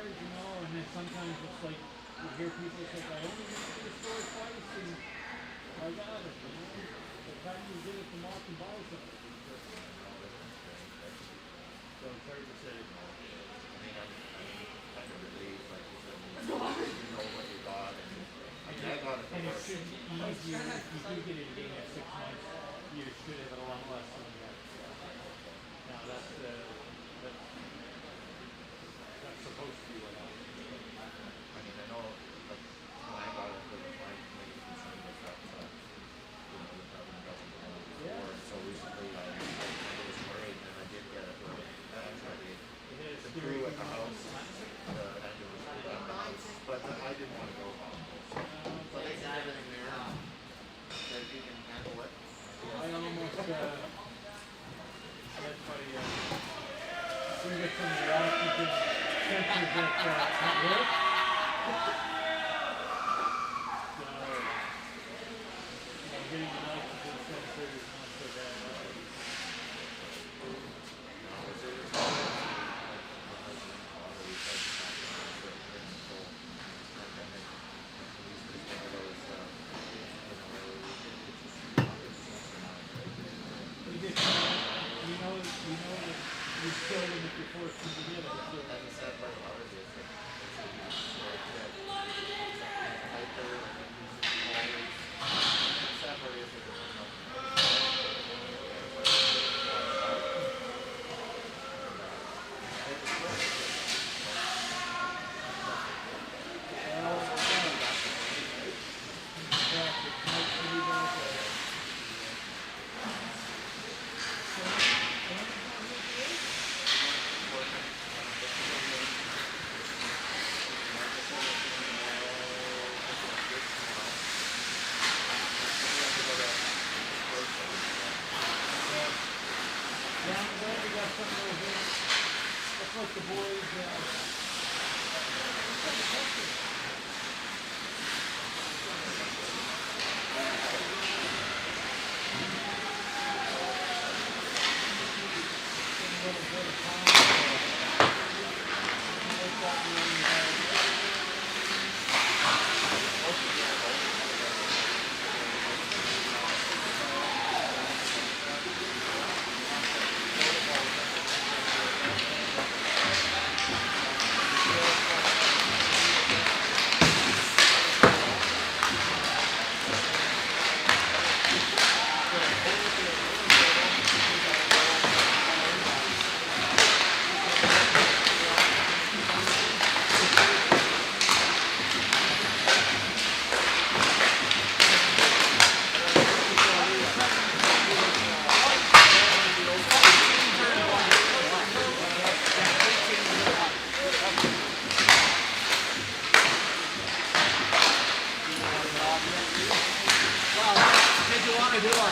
cards, you know, and then sometimes it's like you hear people say, I only went to the store twice and I got it, you know. The time you get it from off and buy something. So it's hard to say. I mean, I'm kind of relieved, like you said, you know what you got, and I mean, I got it And for it work. should be easier if you do get it again at 6 months. You should have a lot less than that. Now that's supposed to be what happens. I mean, I know, like, when I got it, there was my main concern was that, you know, the government doesn't know before, and so recently I kind of was worried, and I did get it, where I actually, the crew at the house, the ambulance crew at the house, but I didn't want to go home, so they had everything there, that you can handle it. I almost, that's funny, we get some of the oxygen sensors at work. So, getting the oxygen sensor is not so bad. No, it's like my husband always said not to answer it during the whole pandemic. He's just one of those, you know, it's just surmountable. You know that you kill them if you're forced them to get it. So. And the sad part about it is that he's hyper and he's always, and the sad part is that there's nothing you can do. Everybody wants out. And I hope it's good. Hopefully vaccinated, right? Working, just a little bit. Mark is over tomorrow. I think I'm good tomorrow. And we have to go to grocery. Down the road, we got some of those in. That's like the boys. Did you want to do our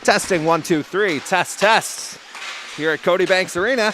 Testing 1, 2, 3. Test, test. Here at Cody Banks Arena.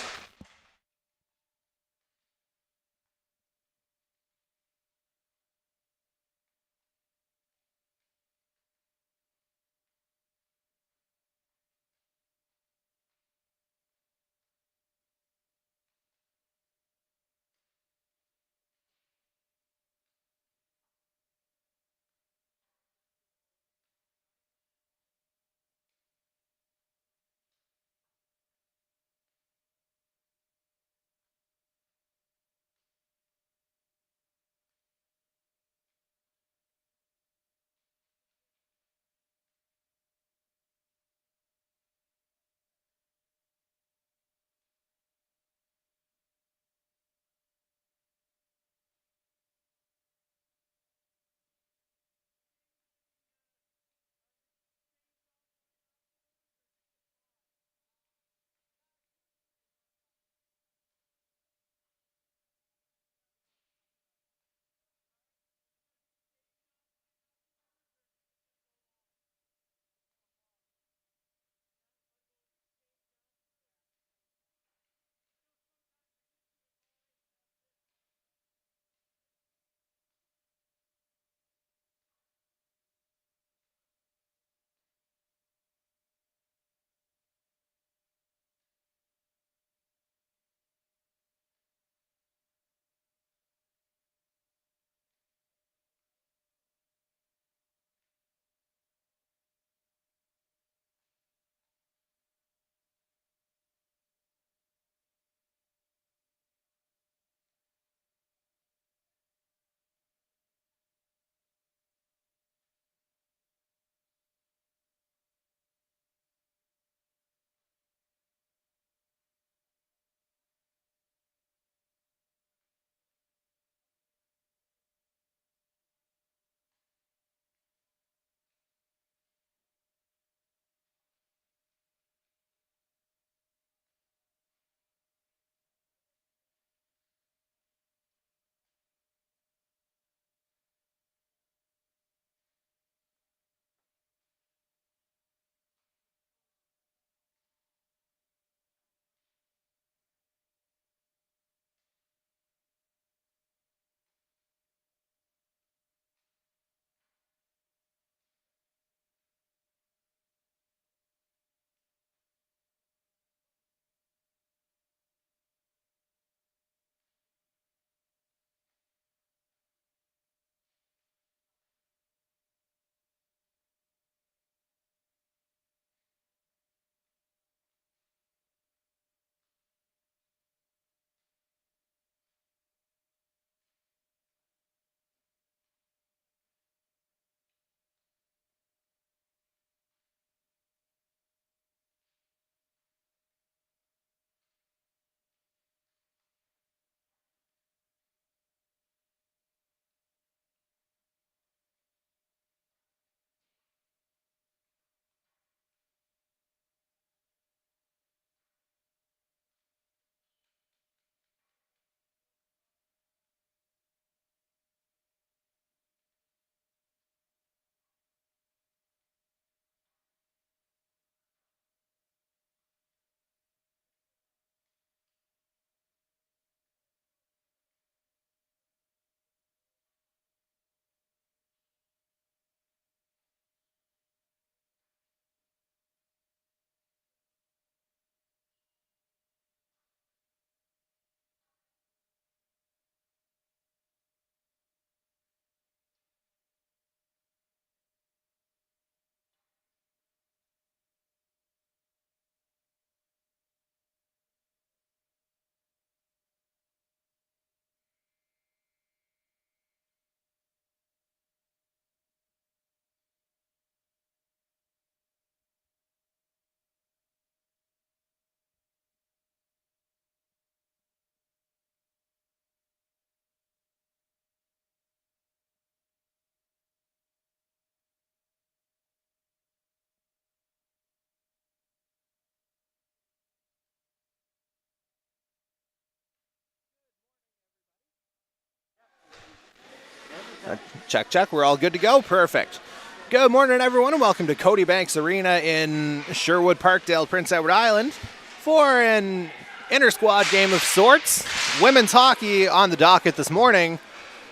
Check, check. We're all good to go. Perfect. Good morning, everyone, and welcome to Cody Banks Arena in Sherwood, Parkdale, Prince Edward Island for an inter-squad game of sorts. Women's hockey on the docket this morning.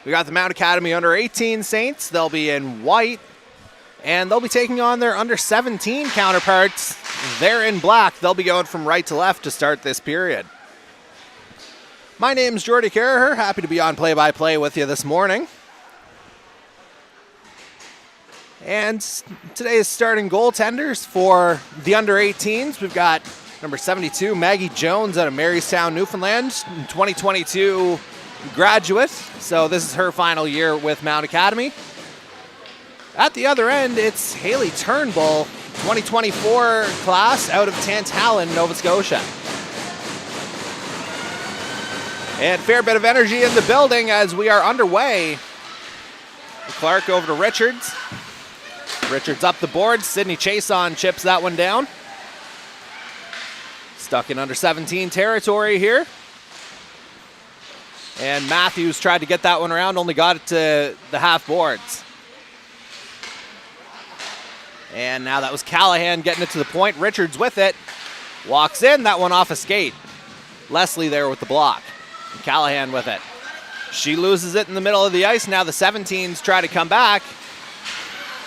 We got the Mount Academy under-18 Saints. They'll be in white, and they'll be taking on their under-17 counterparts. They're in black. They'll be going from right to left to start this period. My name's Jordy Carraher. Happy to be on play-by-play with you this morning. And today's starting goaltenders for the under-18s. We've got number 72, Maggie Jones out of Marystown, Newfoundland, 2022 graduate. So this is her final year with Mount Academy. At the other end, it's Haley Turnbull, 2024 class out of Tantallon, Nova Scotia. And fair bit of energy in the building as we are underway. Clark over to Richards. Richards up the board. Sydney Chason chips that one down. Stuck in under 17 territory here. And Matthews tried to get that one around, only got it to the half boards. And now that was Callahan getting it to the point. Richards with it. Walks in, that one off a skate. Leslie there with the block. And Callahan with it. She loses it in the middle of the ice. Now the 17s try to come back.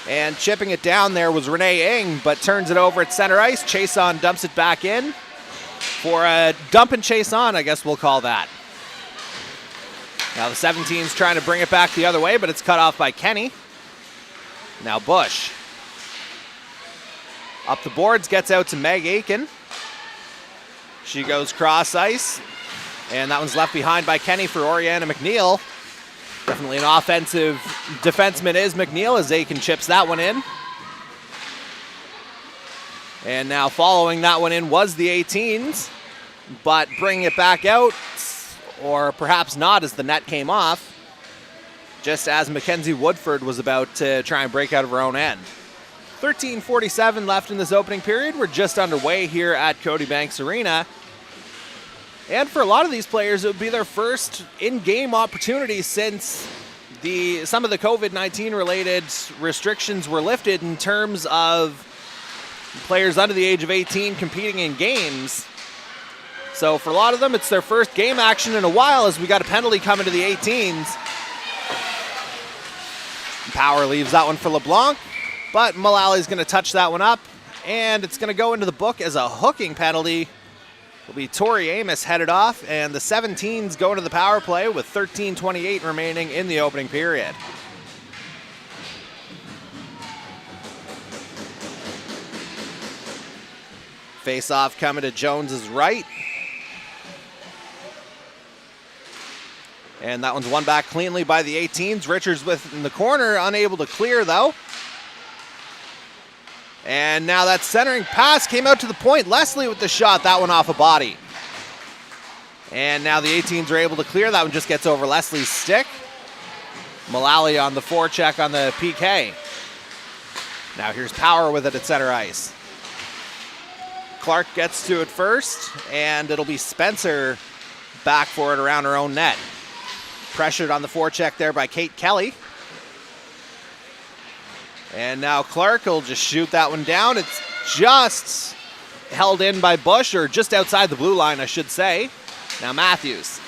And chipping it down there was Renee Ing, but turns it over at center ice. Chason dumps it back in for a dump and chase on, I guess we'll call that. Now the 17's trying to bring it back the other way, but it's cut off by Kenny. Now Bush. Up the boards, gets out to Meg Aiken. She goes cross ice, and that one's left behind by Kenny for Oriana McNeil. Definitely an offensive defenseman is McNeil as Aiken chips that one in. And now following that one in was the 18s, but bringing it back out, or perhaps not as the net came off, just as Mackenzie Woodford was about to try and break out of her own end. 13:47 left in this opening period. We're just underway here at Cody Banks Arena. And for a lot of these players, it would be their first in-game opportunity since some of the COVID-19 related restrictions were lifted in terms of players under the age of 18 competing in games. So for a lot of them, it's their first game action in a while as we got a penalty coming to the 18s. Power leaves that one for LeBlanc, but Mullally's going to touch that one up, and it's going to go into the book as a hooking penalty. Will be Tori Amos headed off, and the 17s go into the power play with 13:28 remaining in the opening period. Face-off coming to Jones's right. And that one's won back cleanly by the 18s. Richards in the corner, unable to clear though. And now that centering pass came out to the point. Leslie with the shot, that one off a body. And now the 18s are able to clear. That one just gets over Leslie's stick. Mullally on the forecheck on the PK. Now here's Power with it at center ice. Clark gets to it first, and it'll be Spencer back for it around her own net. Pressured on the forecheck there by Kate Kelly. And now Clark will just shoot that one down. It's just held in by Bush, or just outside the blue line, I should say. Now Matthews.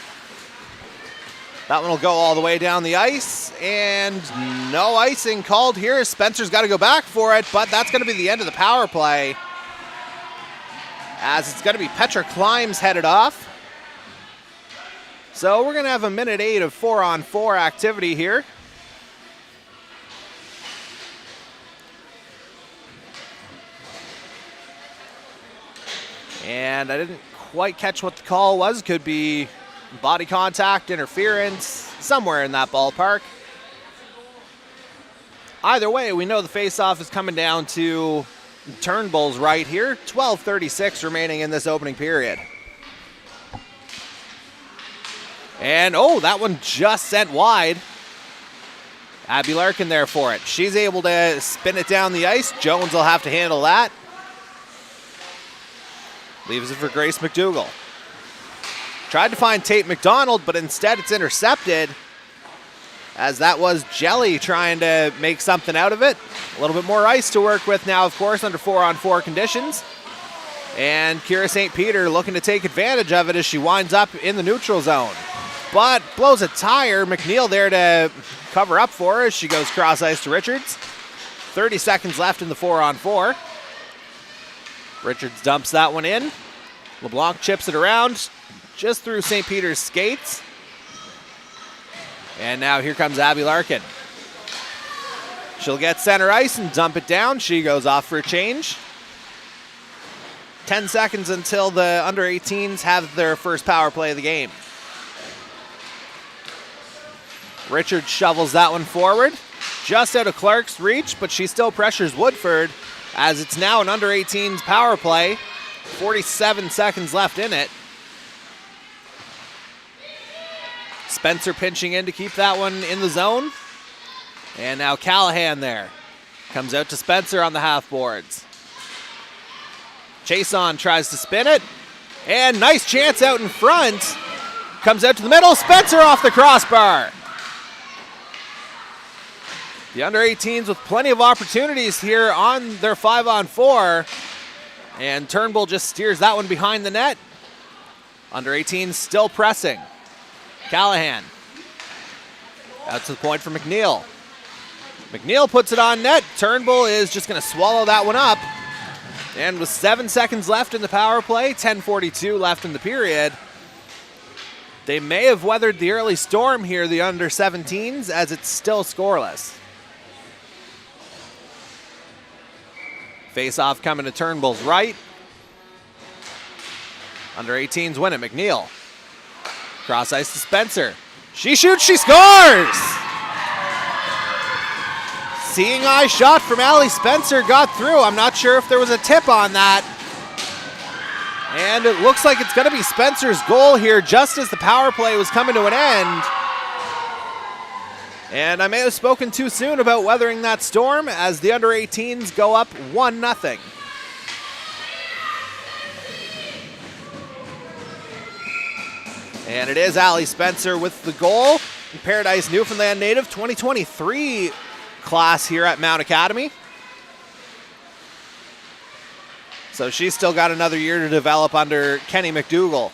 That one will go all the way down the ice, and no icing called here. Spencer's got to go back for it, but that's going to be the end of the power play, as it's going to be Petra Klimes headed off. So we're going to have a minute 8 of 4-on-4 activity here. And I didn't quite catch what the call was. Could be body contact, interference, somewhere in that ballpark. Either way, we know the faceoff is coming down to Turnbull's right here. 12:36 remaining in this opening period. And that one just sent wide. Abby Larkin there for it. She's able to spin it down the ice. Jones will have to handle that. Leaves it for Grace McDougall. Tried to find Tate McDonald, but instead it's intercepted as that was Jelly trying to make something out of it. A little bit more ice to work with now, of course, under 4-on-4 conditions. And Kira St. Peter looking to take advantage of it as she winds up in the neutral zone. But blows a tire. McNeil there to cover up for her as she goes cross ice to Richards. 30 seconds left in the 4-on-4. Richards dumps that one in. LeBlanc chips it around just through St. Peter's skates. And now here comes Abby Larkin. She'll get center ice and dump it down. She goes off for a change. 10 seconds until the under 18s have their first power play of the game. Richards shovels that one forward. Just out of Clark's reach, but she still pressures Woodford as it's now an under 18s power play. 47 seconds left in it. Spencer pinching in to keep that one in the zone. And now Callahan there. Comes out to Spencer on the half boards. Chason tries to spin it. And nice chance out in front. Comes out to the middle. Spencer off the crossbar. The under 18s with plenty of opportunities here on their 5-on-4. And Turnbull just steers that one behind the net. Under 18s still pressing. Callahan. Out to the point for McNeil. McNeil puts it on net. Turnbull is just going to swallow that one up. And with 7 seconds left in the power play, 10:42 left in the period, they may have weathered the early storm here, the under 17s, as it's still scoreless. Face-off coming to Turnbull's right. Under 18s win it. McNeil. Cross ice to Spencer. She shoots, she scores! Seeing eye shot from Allie Spencer got through. I'm not sure if there was a tip on that. And it looks like it's going to be Spencer's goal here just as the power play was coming to an end. And I may have spoken too soon about weathering that storm as the under 18s go up 1-0. And it is Allie Spencer with the goal. Paradise Newfoundland native 2023 class here at Mount Academy. So she's still got another year to develop under Kenny McDougall.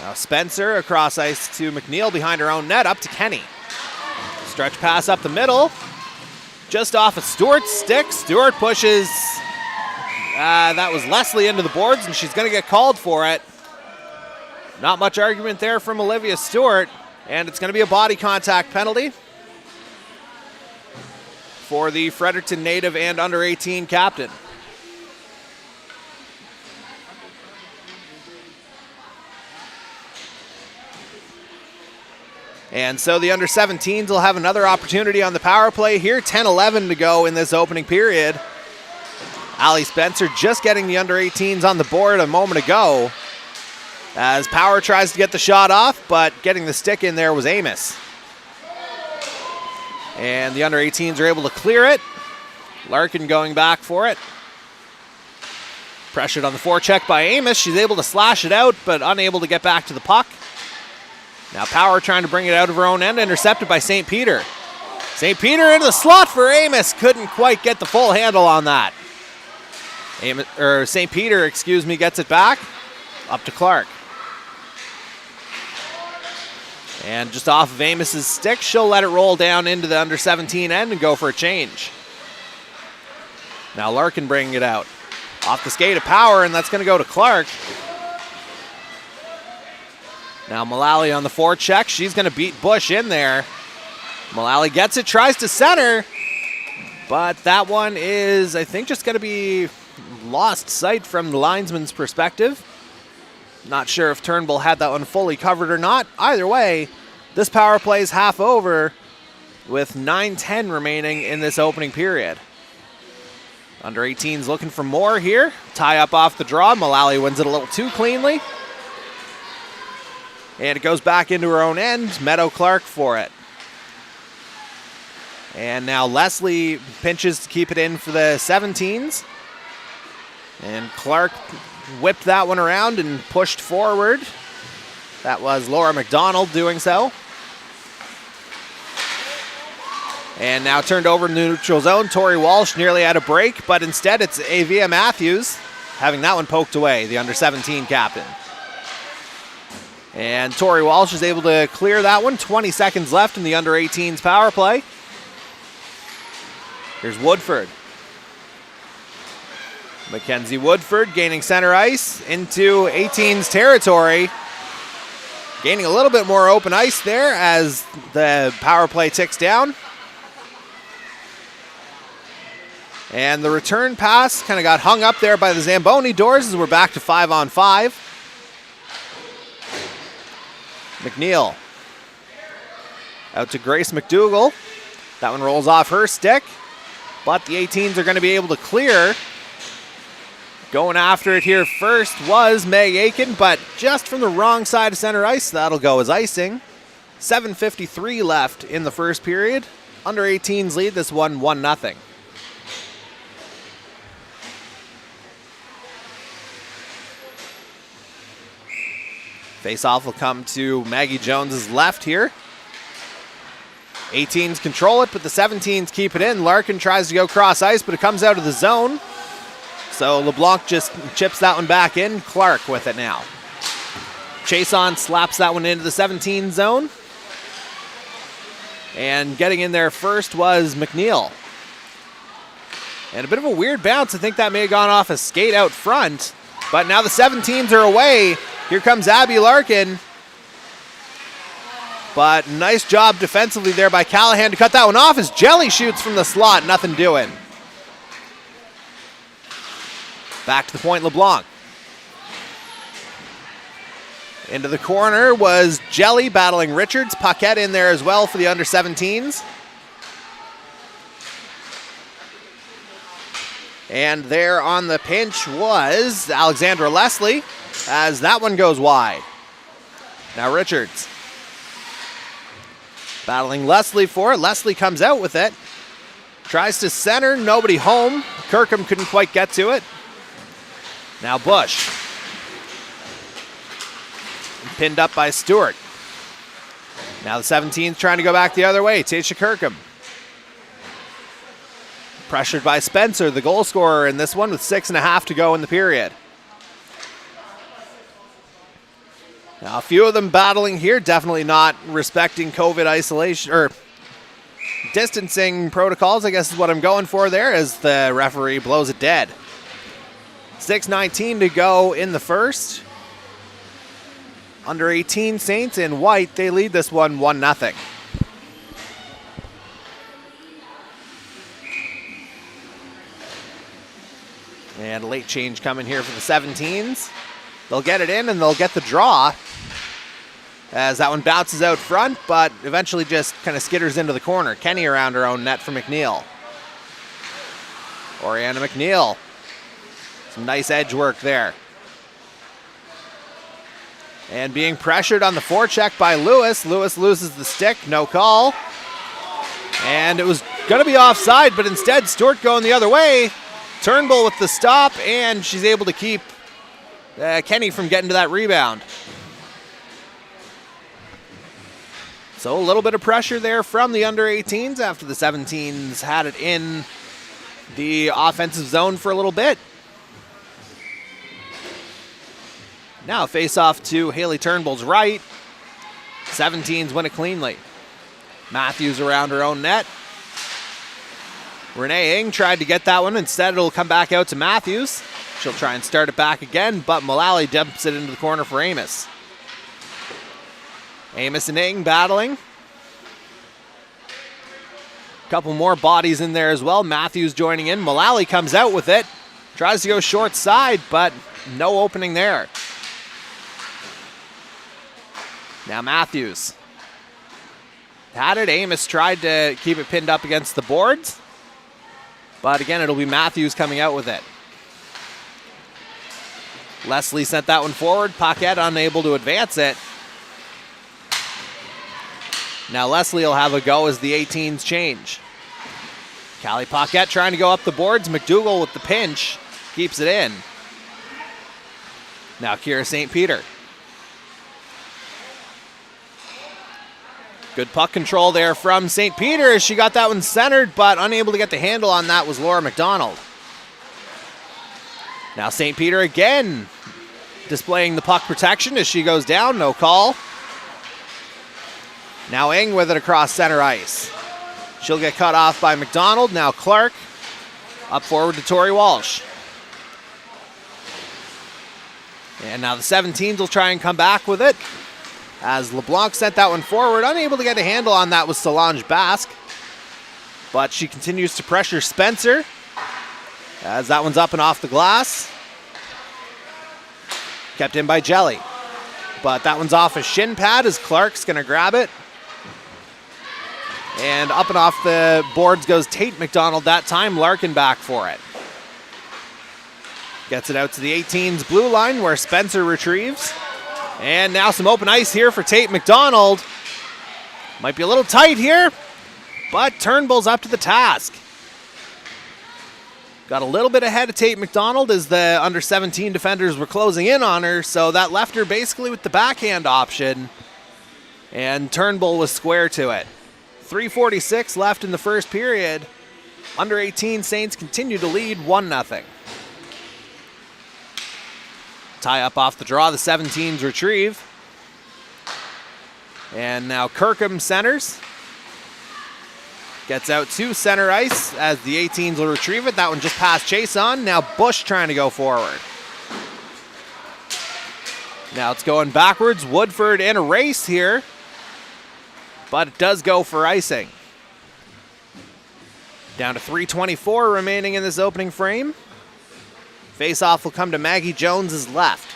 Now Spencer across ice to McNeil behind her own net, up to Kenny. Stretch pass up the middle. Just off of Stewart's stick. Stewart pushes. That was Leslie into the boards, and she's going to get called for it. Not much argument there from Olivia Stewart, and it's going to be a body contact penalty for the Fredericton native and under 18 captain. And so the under 17s will have another opportunity on the power play here. 10-11 to go in this opening period. Allie Spencer just getting the under 18s on the board a moment ago, as Power tries to get the shot off, but getting the stick in there was Amos. And the under 18s are able to clear it. Larkin going back for it. Pressured on the forecheck by Amos. She's able to slash it out, but unable to get back to the puck. Now Power trying to bring it out of her own end, intercepted by St. Peter. St. Peter into the slot for Amos. Couldn't quite get the full handle on that. St. Peter, gets it back. Up to Clark. And just off of Amos's stick, she'll let it roll down into the under 17 end and go for a change. Now Larkin bringing it out. Off the skate of Power, and that's going to go to Clark. Now Mullally on the forecheck. She's going to beat Bush in there. Mullally gets it, tries to center. But that one is, I think, just going to be lost sight from the linesman's perspective. Not sure if Turnbull had that one fully covered or not. Either way, this power play is half over with 9:10 remaining in this opening period. Under 18's looking for more here. Tie up off the draw. Mullally wins it a little too cleanly. And it goes back into her own end. Meadow Clark for it. And now Leslie pinches to keep it in for the 17s. And Clark whipped that one around and pushed forward. That was Laura McDonald doing so. And now turned over to neutral zone. Tori Walsh nearly had a break, but instead it's Avia Matthews having that one poked away, the under-17 captain. And Tori Walsh is able to clear that one. 20 seconds left in the under-18s power play. Here's Woodford. Mackenzie Woodford gaining center ice into 18's territory. Gaining a little bit more open ice there as the power play ticks down. And the return pass kind of got hung up there by the Zamboni doors as we're back to 5-on-5. McNeil out to Grace McDougall. That one rolls off her stick, but the 18s are going to be able to clear. Going after it here first was Meg Aiken, but just from the wrong side of center ice. That'll go as icing. 7:53 left in the first period. Under 18s lead this one 1-0. Face-off will come to Maggie Jones's left here. 18s control it, but the 17s keep it in. Larkin tries to go cross ice, but it comes out of the zone. So LeBlanc just chips that one back in. Clark with it now. Chason slaps that one into the 17 zone. And getting in there first was McNeil. And a bit of a weird bounce. I think that may have gone off a skate out front. But now the 17s are away. Here comes Abby Larkin. But nice job defensively there by Callahan to cut that one off as Jelly shoots from the slot. Nothing doing. Back to the point, LeBlanc. Into the corner was Jelly battling Richards. Paquette in there as well for the under-17s. And there on the pinch was Alexandra Leslie as that one goes wide. Now Richards battling Leslie for it. Leslie comes out with it. Tries to center, nobody home. Kirkham couldn't quite get to it. Now Bush. Pinned up by Stewart. Now the 17th trying to go back the other way. Tasha Kirkham. Pressured by Spencer, the goal scorer in this one with 6.5 to go in the period. Now a few of them battling here, definitely not respecting COVID isolation or distancing protocols, I guess is what I'm going for there as the referee blows it dead. 6:19 to go in the first. Under 18 Saints in white, they lead this one 1-0. And a late change coming here for the 17s. They'll get it in and they'll get the draw as that one bounces out front, but eventually just kind of skitters into the corner. Kenny around her own net for McNeil. Oriana McNeil. Some nice edge work there. And being pressured on the forecheck by Lewis. Lewis loses the stick, no call. And it was going to be offside, but instead Stewart going the other way. Turnbull with the stop, and she's able to keep Kenny from getting to that rebound. So a little bit of pressure there from the under-18s after the 17s had it in the offensive zone for a little bit. Now face-off to Haley Turnbull's right. 17s win it cleanly. Matthews around her own net. Renee Ing tried to get that one. Instead, it'll come back out to Matthews. She'll try and start it back again, but Mullally dumps it into the corner for Amos. Amos and Ing battling. A couple more bodies in there as well. Matthews joining in. Mullally comes out with it. Tries to go short side, but no opening there. Now Matthews had it. Amos tried to keep it pinned up against the boards. But again, it'll be Matthews coming out with it. Leslie sent that one forward. Paquette unable to advance it. Now Leslie will have a go as the 18s change. Callie Paquette trying to go up the boards. McDougall with the pinch. Keeps it in. Now Kira St. Peter. Good puck control there from St. Peter as she got that one centered, but unable to get the handle on that was Laura McDonald. Now St. Peter again displaying the puck protection as she goes down, no call. Now Ing with it across center ice. She'll get cut off by McDonald. Now Clark up forward to Tori Walsh. And now the 17s will try and come back with it. As LeBlanc sent that one forward, unable to get a handle on that was Solange Basque. But she continues to pressure Spencer as that one's up and off the glass. Kept in by Jelly. But that one's off a shin pad as Clark's going to grab it. And up and off the boards goes Tate McDonald that time. Larkin back for it. Gets it out to the 18's blue line where Spencer retrieves. And now some open ice here for Tate McDonald. Might be a little tight here, but Turnbull's up to the task. Got a little bit ahead of Tate McDonald as the under 17 defenders were closing in on her, so that left her basically with the backhand option. And Turnbull was square to it. 3:46 left in the first period. Under 18 Saints continue to lead 1-0. Tie up off the draw, the 17s retrieve. And now Kirkham centers. Gets out to center ice as the 18s will retrieve it. That one just past Chase on. Now Bush trying to go forward. Now it's going backwards. Woodford in a race here. But it does go for icing. Down to 3:24 remaining in this opening frame. Face-off will come to Maggie Jones's left.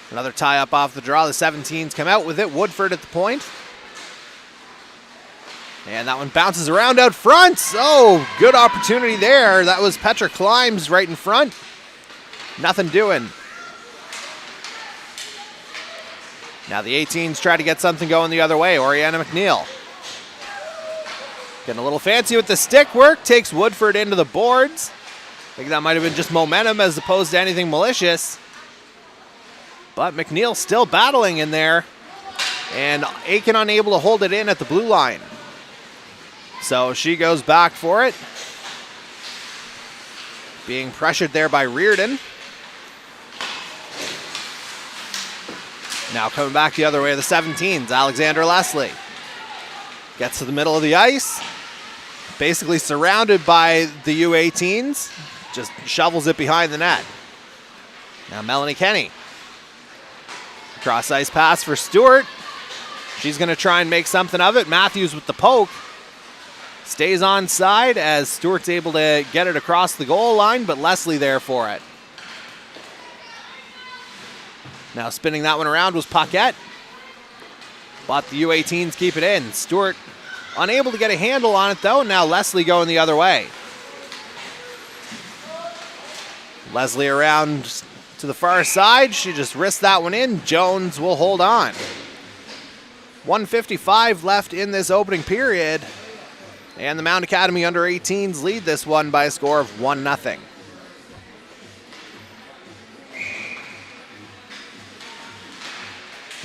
Another tie-up off the draw. The 17s come out with it. Woodford at the point. And that one bounces around out front. Oh, good opportunity there. That was Petra Climbs right in front. Nothing doing. Now the 18s try to get something going the other way. Oriana McNeil. Getting a little fancy with the stick work. Takes Woodford into the boards. I think that might have been just momentum as opposed to anything malicious. But McNeil still battling in there. And Aiken unable to hold it in at the blue line. So she goes back for it. Being pressured there by Reardon. Now coming back the other way, the 17s, Alexander Leslie. Gets to the middle of the ice. Basically surrounded by the U18s. Just shovels it behind the net. Now Melanie Kenny. Cross ice pass for Stewart. She's going to try and make something of it. Matthews with the poke. Stays on side as Stewart's able to get it across the goal line, but Leslie there for it. Now spinning that one around was Paquette. But the U18s keep it in. Stewart unable to get a handle on it though. Now Leslie going the other way. Leslie around to the far side. She just risked that one in. Jones will hold on. 1:55 left in this opening period. And the Mount Academy under 18s lead this one by a score of 1-0.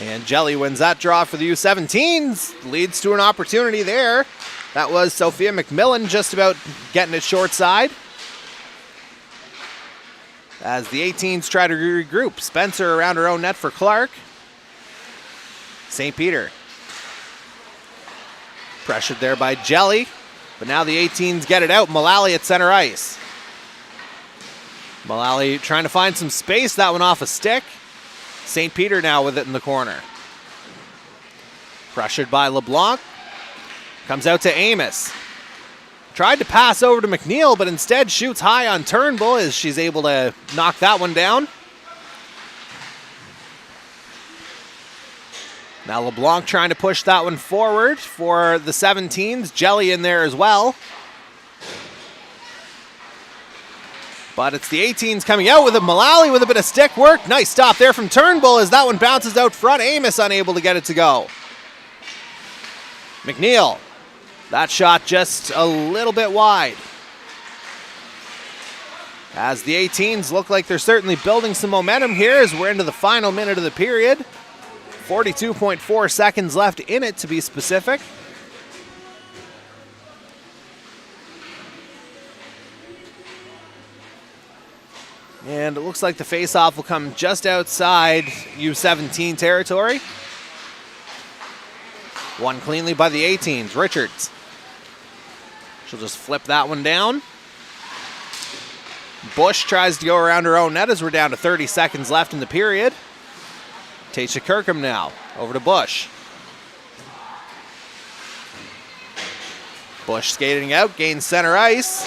And Jelly wins that draw for the U17s. Leads to an opportunity there. That was Sophia McMillan just about getting it short side. As the 18s try to regroup. Spencer around her own net for Clark. St. Peter. Pressured there by Jelly. But now the 18s get it out. Mullally at center ice. Mullally trying to find some space. That one off a stick. St. Peter now with it in the corner. Pressured by LeBlanc. Comes out to Amos. Tried to pass over to McNeil, but instead shoots high on Turnbull as she's able to knock that one down. Now LeBlanc trying to push that one forward for the 17s. Jelly in there as well. But it's the 18s coming out with it. Mullally with a bit of stick work. Nice stop there from Turnbull as that one bounces out front. Amos unable to get it to go. McNeil. That shot just a little bit wide. As the 18s look like they're certainly building some momentum here as we're into the final minute of the period. 42.4 seconds left in it, to be specific. And it looks like the face-off will come just outside U17 territory. Won cleanly by the 18s, Richards. She'll just flip that one down. Bush tries to go around her own net as we're down to 30 seconds left in the period. Tasha Kirkham now, over to Bush. Bush skating out, gains center ice.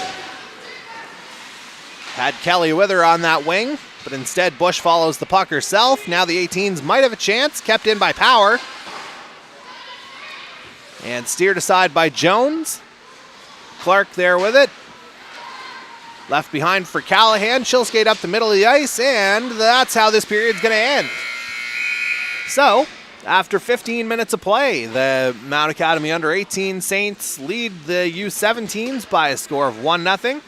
Had Kelly with her on that wing, but instead Bush follows the puck herself. Now the 18s might have a chance, kept in by Power. And steered aside by Jones. Clark there with it. Left behind for Callahan. She'll skate up the middle of the ice, and that's how this period's going to end. So, after 15 minutes of play, the Mount Academy under-18 Saints lead the U17s by a score of 1-0.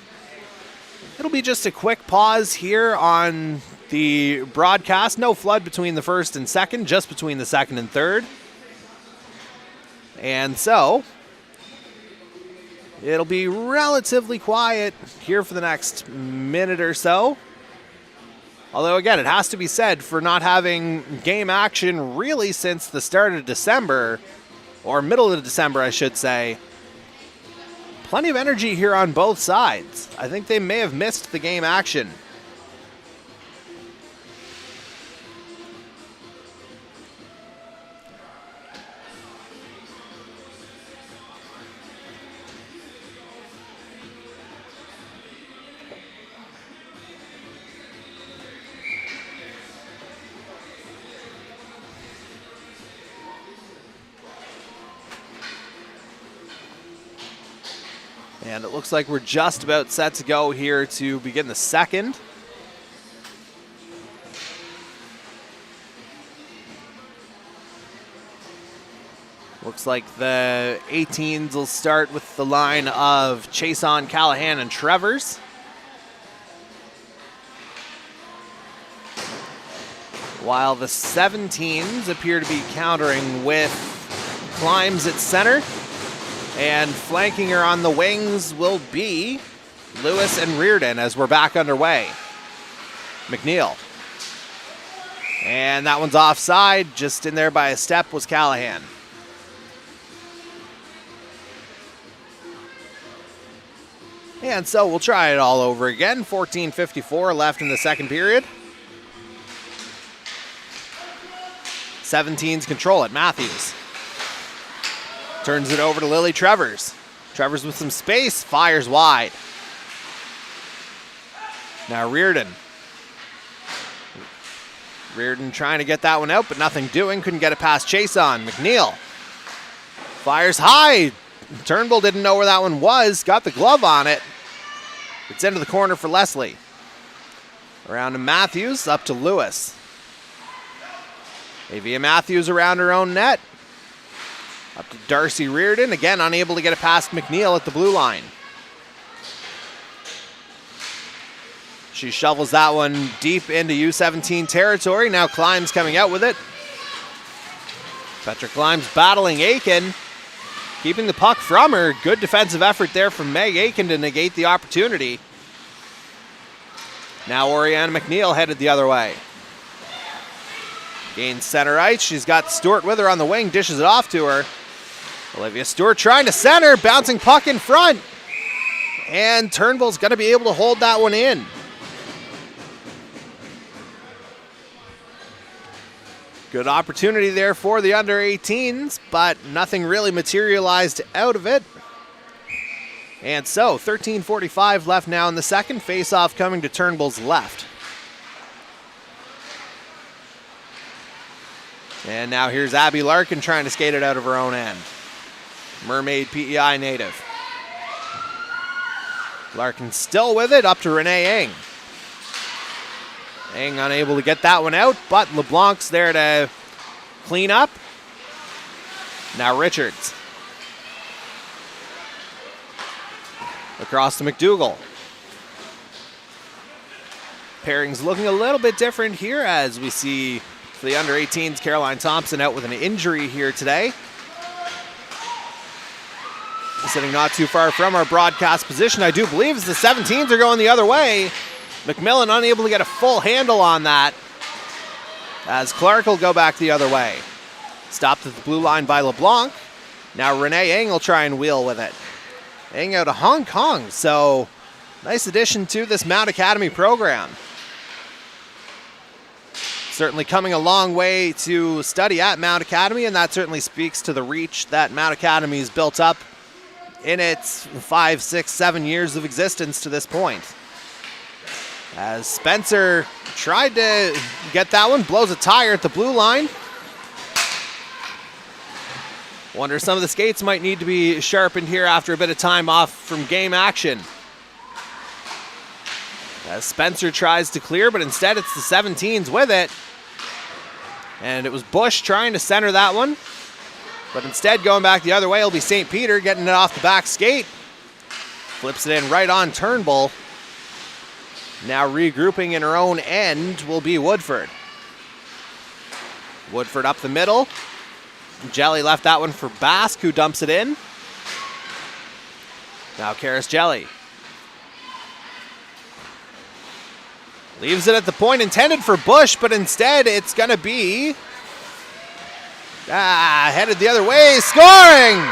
It'll be just a quick pause here on the broadcast. No flood between the first and second, just between the second and third. And so, it'll be relatively quiet here for the next minute or so. Although, again, it has to be said, for not having game action really since the start of December, or middle of December, I should say, plenty of energy here on both sides. I think they may have missed the game action. And it looks like we're just about set to go here to begin the second. Looks like the 18s will start with the line of Chason, Callahan, and Trevors. While the 17s appear to be countering with Climbs at center. And flanking her on the wings will be Lewis and Reardon as we're back underway. McNeil. And that one's offside. Just in there by a step was Callahan. And so we'll try it all over again. 14:54 left in the second period. 17s control it. Matthews. Turns it over to Lily Trevors. Trevors with some space, fires wide. Now Reardon. Reardon trying to get that one out, but nothing doing. Couldn't get it past Chason. McNeil fires high. Turnbull didn't know where that one was. Got the glove on it. It's into the corner for Leslie. Around to Matthews, up to Lewis. Avia Matthews around her own net. Up to Darcy Reardon, again unable to get it past McNeil at the blue line. She shovels that one deep into U17 territory. Now Climbs coming out with it. Petra Climbs battling Aiken, keeping the puck from her. Good defensive effort there from Meg Aiken to negate the opportunity. Now Oriana McNeil headed the other way. Gains center ice. She's got Stewart with her on the wing, dishes it off to her. Olivia Stewart trying to center, bouncing puck in front. And Turnbull's going to be able to hold that one in. Good opportunity there for the under-18s, but nothing really materialized out of it. And so, 13:45 left now in the second. Face-off coming to Turnbull's left. And now here's Abby Larkin trying to skate it out of her own end. Mermaid PEI native. Larkin still with it, up to Renee Eng. Eng unable to get that one out, but LeBlanc's there to clean up. Now Richards. Across to McDougall. Pairing's looking a little bit different here as we see for the under 18s, Caroline Thompson out with an injury here today. Sitting not too far from our broadcast position, I do believe, as the 17s are going the other way. McMillan unable to get a full handle on that as Clark will go back the other way. Stopped at the blue line by LeBlanc. Now Renee Eng will try and wheel with it. Eng out of Hong Kong, so nice addition to this Mount Academy program. Certainly coming a long way to study at Mount Academy, and that certainly speaks to the reach that Mount Academy has built up in its 5, 6, 7 years of existence to this point. As Spencer tried to get that one, blows a tire at the blue line. Wonder some of the skates might need to be sharpened here after a bit of time off from game action. As Spencer tries to clear, but instead it's the 17s with it. And it was Bush trying to center that one. But instead going back the other way will be St. Peter getting it off the back skate. Flips it in right on Turnbull. Now regrouping in her own end will be Woodford. Woodford up the middle. Jelly left that one for Bask, who dumps it in. Now Karis Jelly. Leaves it at the point intended for Bush, but instead it's going to be headed the other way, scoring!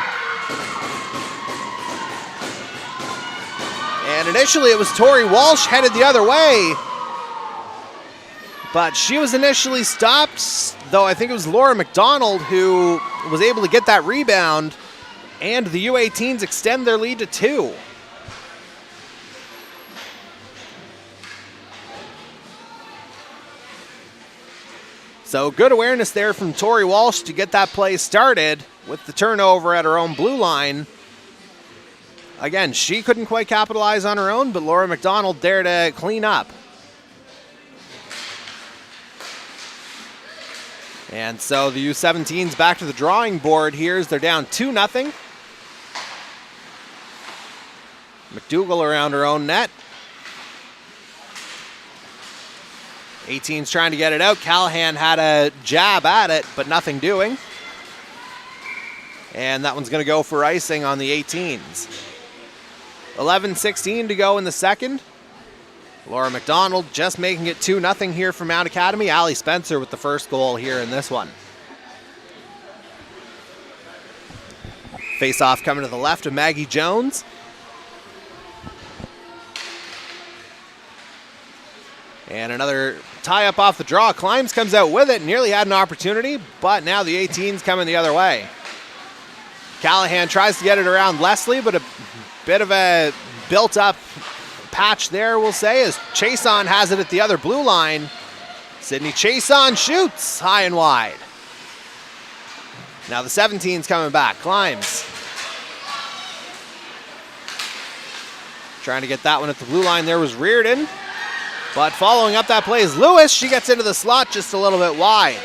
And initially it was Tori Walsh headed the other way, but she was initially stopped, though I think it was Laura McDonald who was able to get that rebound, and the U18s extend their lead to 2. So good awareness there from Tori Walsh to get that play started with the turnover at her own blue line. Again, she couldn't quite capitalize on her own, but Laura McDonald there to clean up. And so the U17s back to the drawing board here as they're down 2-0. McDougall around her own net. 18's trying to get it out. Callahan had a jab at it, but nothing doing. And that one's going to go for icing on the 18s. 11:16 to go in the second. Laura McDonald just making it 2-0 here for Mount Academy. Allie Spencer with the first goal here in this one. Face-off coming to the left of Maggie Jones. And another tie-up off the draw. Climbs comes out with it, nearly had an opportunity, but now the 18's coming the other way. Callahan tries to get it around Leslie, but a bit of a built-up patch there, we'll say, as Chason has it at the other blue line. Sydney Chason shoots high and wide. Now the 17's coming back. Climbs. Trying to get that one at the blue line there was Reardon. But following up that play is Lewis. She gets into the slot just a little bit wide.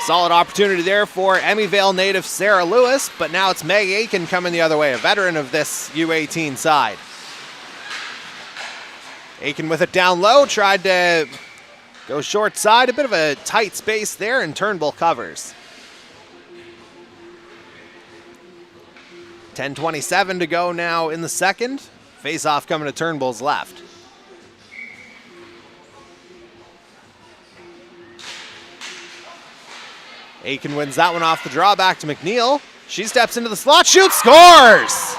Solid opportunity there for Emmyvale native Sarah Lewis, but now it's Meg Aiken coming the other way, a veteran of this U18 side. Aiken with it down low, tried to go short side, a bit of a tight space there, and Turnbull covers. 10:27 to go now in the second. Face-off coming to Turnbull's left. Aiken wins that one off the draw, back to McNeil. She steps into the slot, shoots, scores!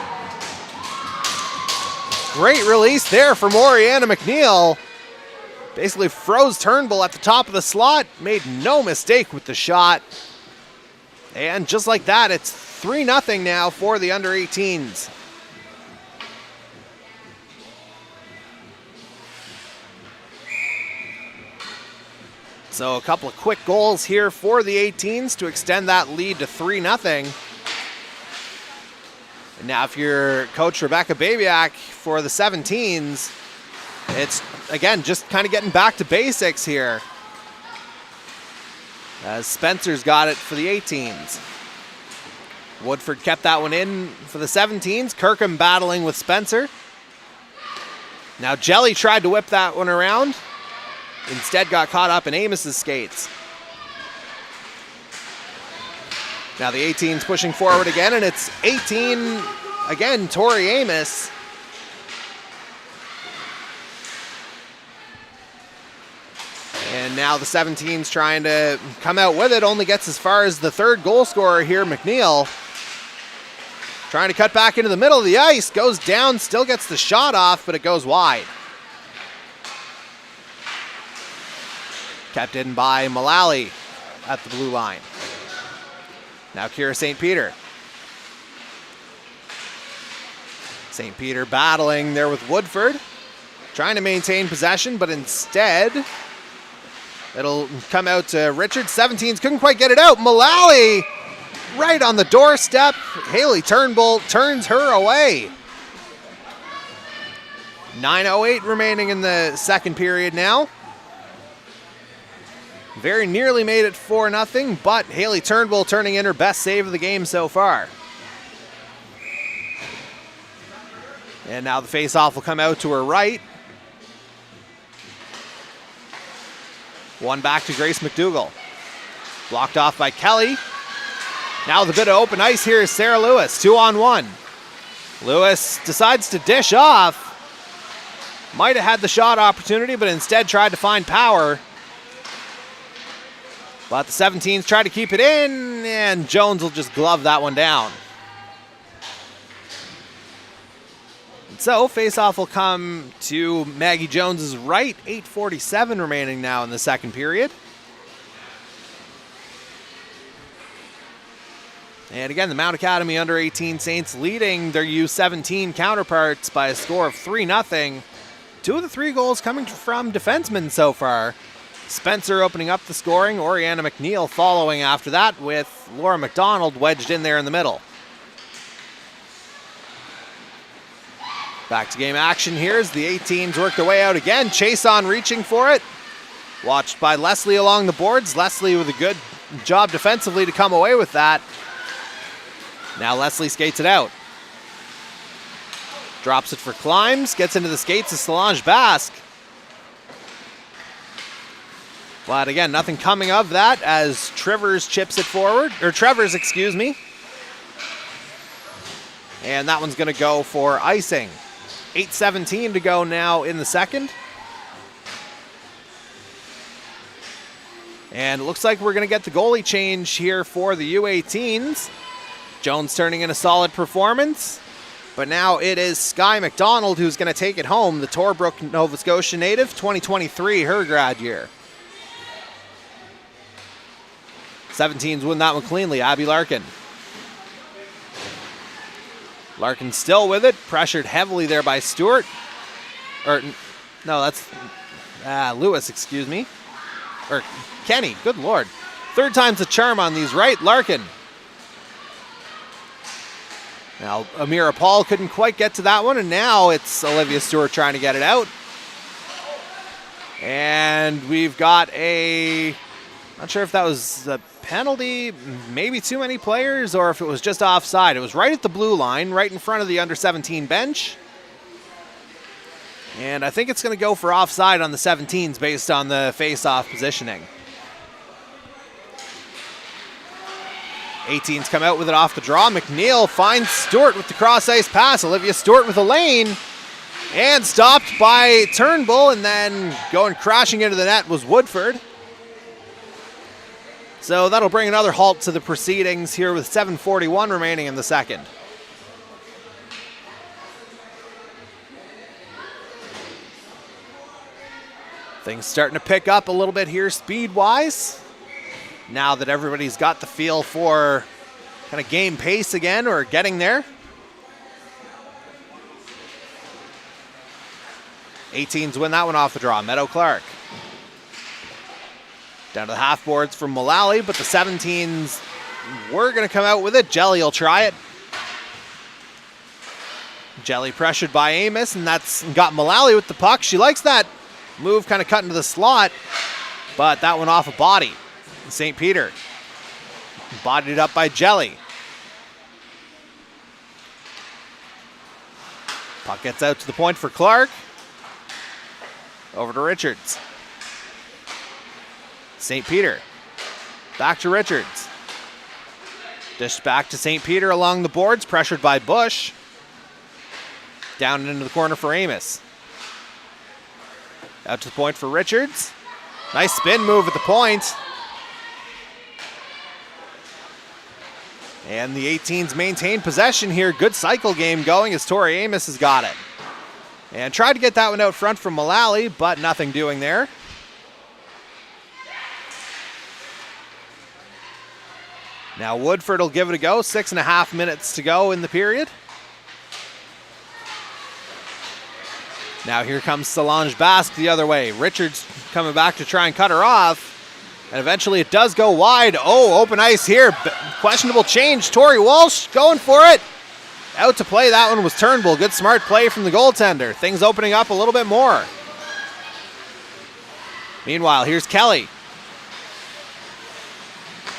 Great release there from Oriana McNeil. Basically froze Turnbull at the top of the slot, made no mistake with the shot. And just like that, it's 3-0 now for the under 18s. So a couple of quick goals here for the 18s to extend that lead to 3-0. And now if you're Coach Rebecca Babiak for the 17s, it's, again, just kind of getting back to basics here. As Spencer's got it for the 18s. Woodford kept that one in for the 17s. Kirkham battling with Spencer. Now Jelly tried to whip that one around. Instead got caught up in Amos's skates. Now the 18's pushing forward again, and it's 18 again, Tori Amos. And now the 17's trying to come out with it, only gets as far as the third goal scorer here, McNeil. Trying to cut back into the middle of the ice, goes down, still gets the shot off, but it goes wide. Kept in by Mullally at the blue line. Now Kira St. Peter. St. Peter battling there with Woodford. Trying to maintain possession, but instead it'll come out to Richard. 17s couldn't quite get it out. Mullally right on the doorstep. Haley Turnbull turns her away. 9:08 remaining in the second period now. Very nearly made it 4-0, but Haley Turnbull turning in her best save of the game so far. And now the face-off will come out to her right. One back to Grace McDougall. Blocked off by Kelly. Now with a bit of open ice here is Sarah Lewis, 2-on-1. Lewis decides to dish off. Might have had the shot opportunity, but instead tried to find power. But the 17s try to keep it in, and Jones will just glove that one down. And so face-off will come to Maggie Jones's right. 8:47 remaining now in the second period. And again, the Mount Academy under 18 Saints leading their U17 counterparts by a score of 3-0. Two of the three goals coming from defensemen so far. Spencer opening up the scoring, Oriana McNeil following after that with Laura McDonald wedged in there in the middle. Back to game action here as the 18s work their way out again. Chase on reaching for it. Watched by Leslie along the boards. Leslie with a good job defensively to come away with that. Now Leslie skates it out. Drops it for Climbs, gets into the skates of Solange Basque. But again, nothing coming of that as Trevors chips it forward, or Trevors, excuse me. And that one's gonna go for icing. 8:17 to go now in the second. And it looks like we're gonna get the goalie change here for the U18s. Jones turning in a solid performance. But now it is Sky McDonald who's gonna take it home, the Torbrook, Nova Scotia native, 2023, her grad year. 17s win that one cleanly, Abby Larkin. Larkin still with it, pressured heavily there by Stewart. Or, no, that's Lewis, excuse me. Or Kenny, good Lord. Third time's a charm on these, right? Larkin. Now, Amira Paul couldn't quite get to that one, and now it's Olivia Stewart trying to get it out. And we've got not sure if that was a penalty, maybe too many players, or if it was just offside. It was right at the blue line, right in front of the under-17 bench. And I think it's going to go for offside on the 17s based on the face-off positioning. 18s come out with it off the draw. McNeil finds Stewart with the cross-ice pass. Olivia Stewart with a lane. And stopped by Turnbull, and then going crashing into the net was Woodford. So that'll bring another halt to the proceedings here with 7:41 remaining in the second. Things starting to pick up a little bit here speed-wise. Now that everybody's got the feel for kind of game pace again, or getting there. 18s win that one off the draw. Meadow Clark. Down to the half boards from Mullally, but the 17s were going to come out with it. Jelly will try it. Jelly pressured by Amos, and that's got Mullally with the puck. She likes that move, kind of cut into the slot, but that one off a body. St. Peter. Bodied up by Jelly. Puck gets out to the point for Clark. Over to Richards. St. Peter. Back to Richards. Dished back to St. Peter along the boards, pressured by Bush. Down and into the corner for Amos. Out to the point for Richards. Nice spin move at the point. And the 18s maintain possession here. Good cycle game going as Tori Amos has got it. And tried to get that one out front from Mullally, but nothing doing there. Now Woodford will give it a go. 6.5 minutes to go in the period. Now here comes Solange Basque the other way. Richards coming back to try and cut her off. And eventually it does go wide. Oh, open ice here. Questionable change. Tori Walsh going for it. Out to play. That one was Turnbull. Good smart play from the goaltender. Things opening up a little bit more. Meanwhile, here's Kelly.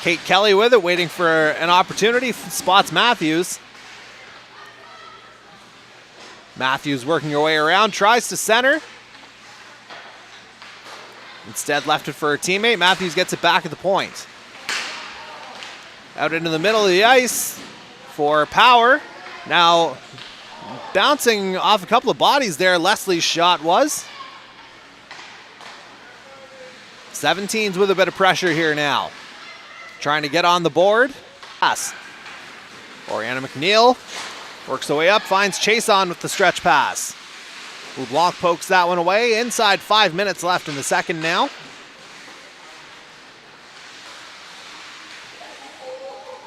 Kate Kelly with it, waiting for an opportunity. Spots Matthews. Matthews working her way around, tries to center. Instead left it for her teammate. Matthews gets it back at the point. Out into the middle of the ice for Power. Now bouncing off a couple of bodies there, Leslie's shot was. 17s with a bit of pressure here now. Trying to get on the board. Pass. Oriana McNeil works the way up, finds Chase on with the stretch pass. LeBlanc pokes that one away. Inside 5 minutes left in the second now.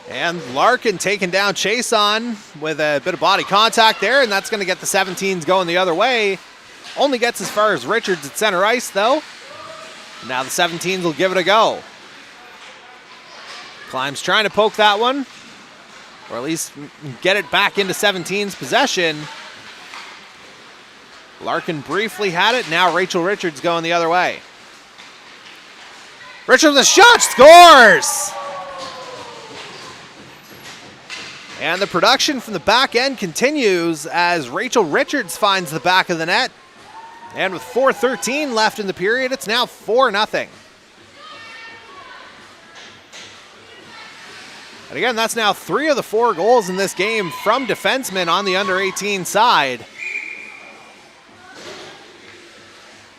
And Larkin taking down Chase on with a bit of body contact there, and that's going to get the 17s going the other way. Only gets as far as Richards at center ice, though. Now the 17s will give it a go. Climbs trying to poke that one, or at least get it back into 17's possession. Larkin briefly had it. Now Rachel Richards going the other way. Richards with a shot, scores! And the production from the back end continues as Rachel Richards finds the back of the net. And with 4:13 left in the period, it's now 4-0. And again, that's now 3 of the 4 goals in this game from defensemen on the under-18 side.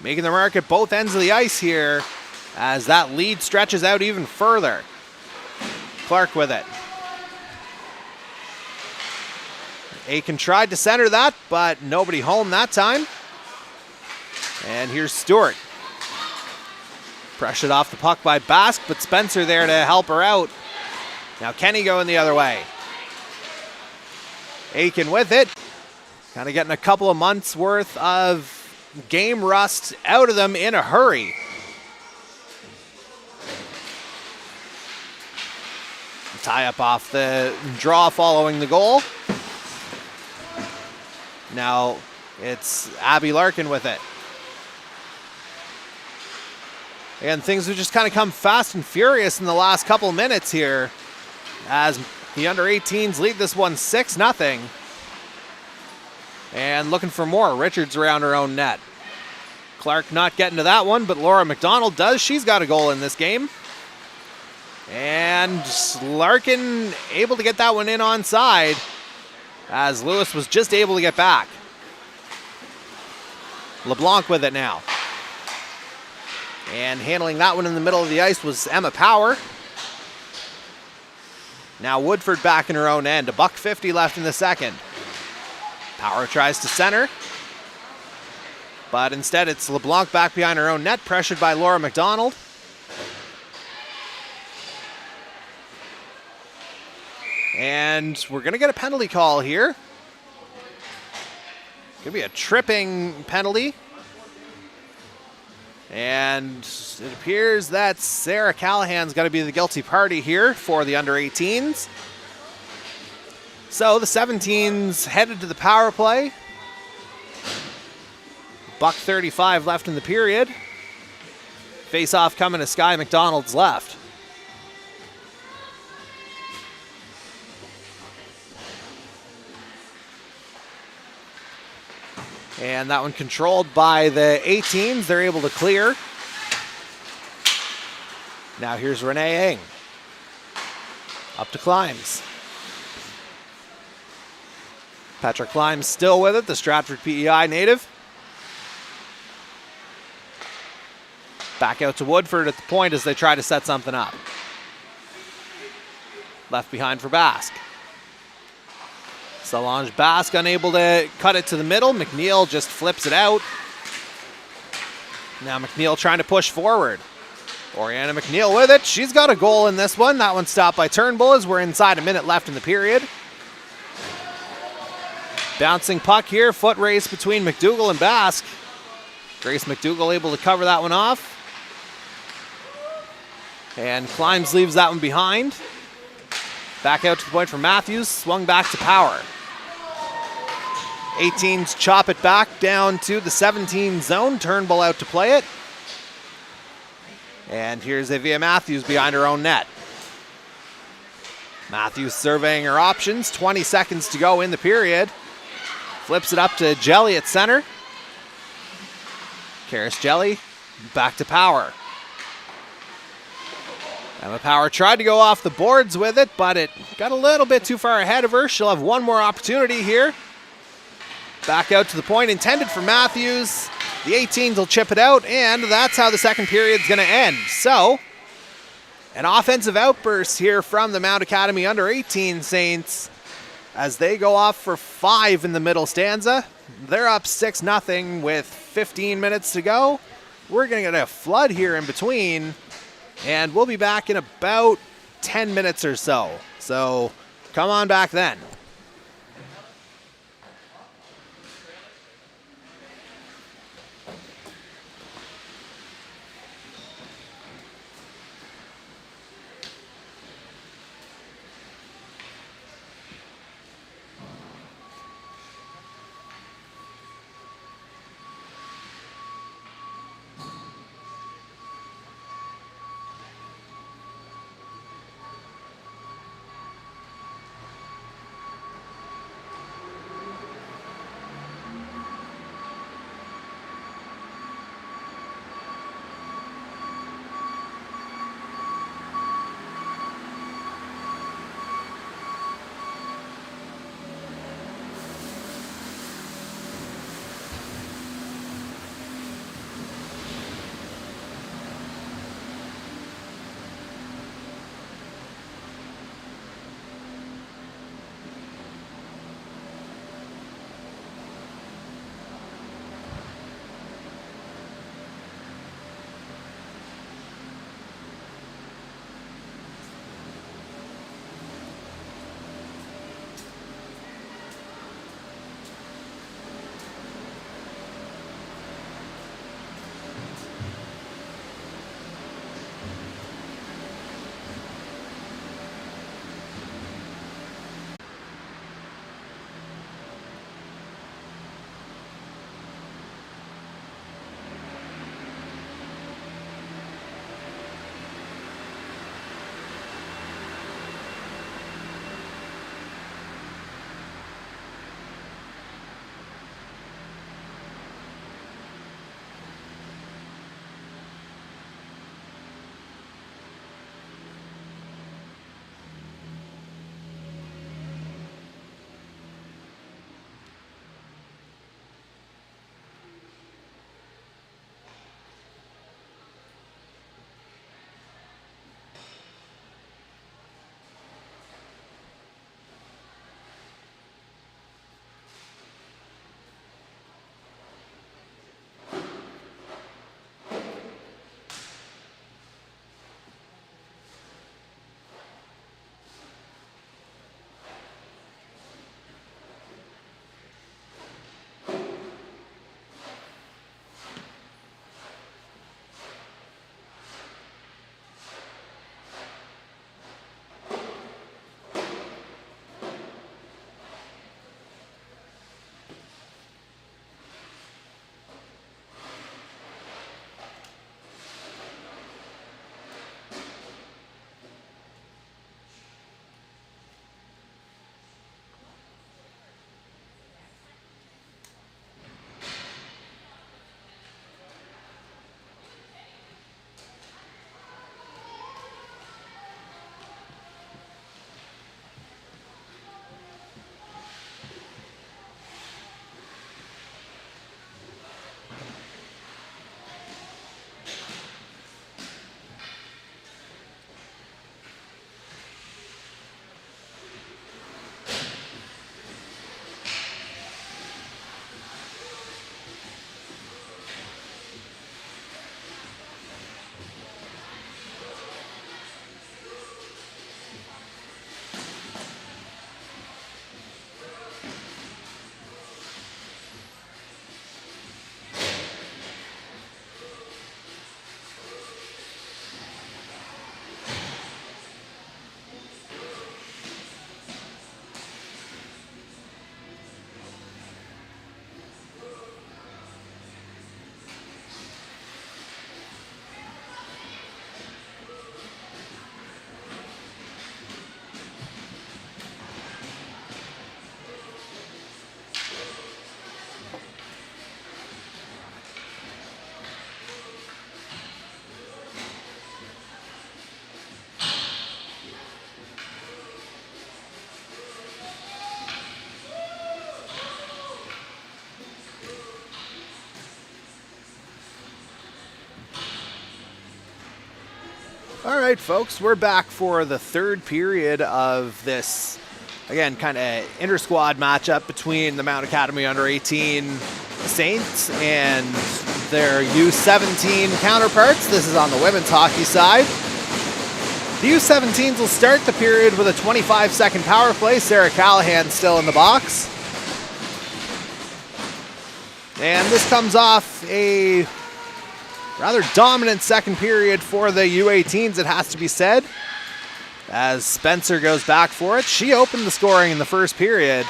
Making the mark at both ends of the ice here as that lead stretches out even further. Clark with it. Aiken tried to center that, but nobody home that time. And here's Stewart. Pressured off the puck by Basque, but Spencer there to help her out. Now Kenny going the other way. Aiken with it. Kind of getting a couple of months worth of game rust out of them in a hurry. Tie up off the draw following the goal. Now it's Abby Larkin with it. And things have just kind of come fast and furious in the last couple minutes here as the under-18s lead this one 6-0. And looking for more. Richards around her own net. Clark not getting to that one, but Laura McDonald does. She's got a goal in this game. And Larkin able to get that one in onside as Lewis was just able to get back. LeBlanc with it now. And handling that one in the middle of the ice was Emma Power. Now Woodford back in her own end. $1:50 left in the second. Power tries to center. But instead it's LeBlanc back behind her own net, pressured by Laura McDonald. And we're going to get a penalty call here. Going to be a tripping penalty. And it appears that Sarah Callahan's going to be the guilty party here for the under-18s. So the 17s headed to the power play. $1:35 left in the period. Face-off coming to Sky McDonald's left. And that one controlled by the 18s. They're able to clear. Now here's Renee Ing. Up to Climbs. Petra Climbs still with it, the Stratford PEI native. Back out to Woodford at the point as they try to set something up. Left behind for Basque. Solange Basque unable to cut it to the middle. McNeil just flips it out. Now McNeil trying to push forward. Oriana McNeil with it. She's got a goal in this one. That one stopped by Turnbull as we're inside a minute left in the period. Bouncing puck here. Foot race between McDougall and Basque. Grace McDougall able to cover that one off. And Climbs leaves that one behind. Back out to the point for Matthews. Swung back to Power. 18s chop it back down to the 17 zone. Turnbull out to play it. And here's Avia Matthews behind her own net. Matthews surveying her options. 20 seconds to go in the period. Flips it up to Jelly at center. Karis Jelly back to Power. Emma Power tried to go off the boards with it, but it got a little bit too far ahead of her. She'll have one more opportunity here. Back out to the point intended for Matthews. The 18s will chip it out, and that's how the second period's going to end. So, an offensive outburst here from the Mount Academy under 18 Saints as they go off for 5 in the middle stanza. They're up 6-0 with 15 minutes to go. We're going to get a flood here in between, and we'll be back in about 10 minutes or so. So, come on back then. All right, folks, we're back for the third period of this, again, kind of inter-squad matchup between the Mount Academy under-18 Saints and their U17 counterparts. This is on the women's hockey side. The U17s will start the period with a 25-second power play. Sarah Callahan still in the box. And this comes off a rather dominant second period for the U18s, it has to be said, as Spencer goes back for it. She opened the scoring in the first period,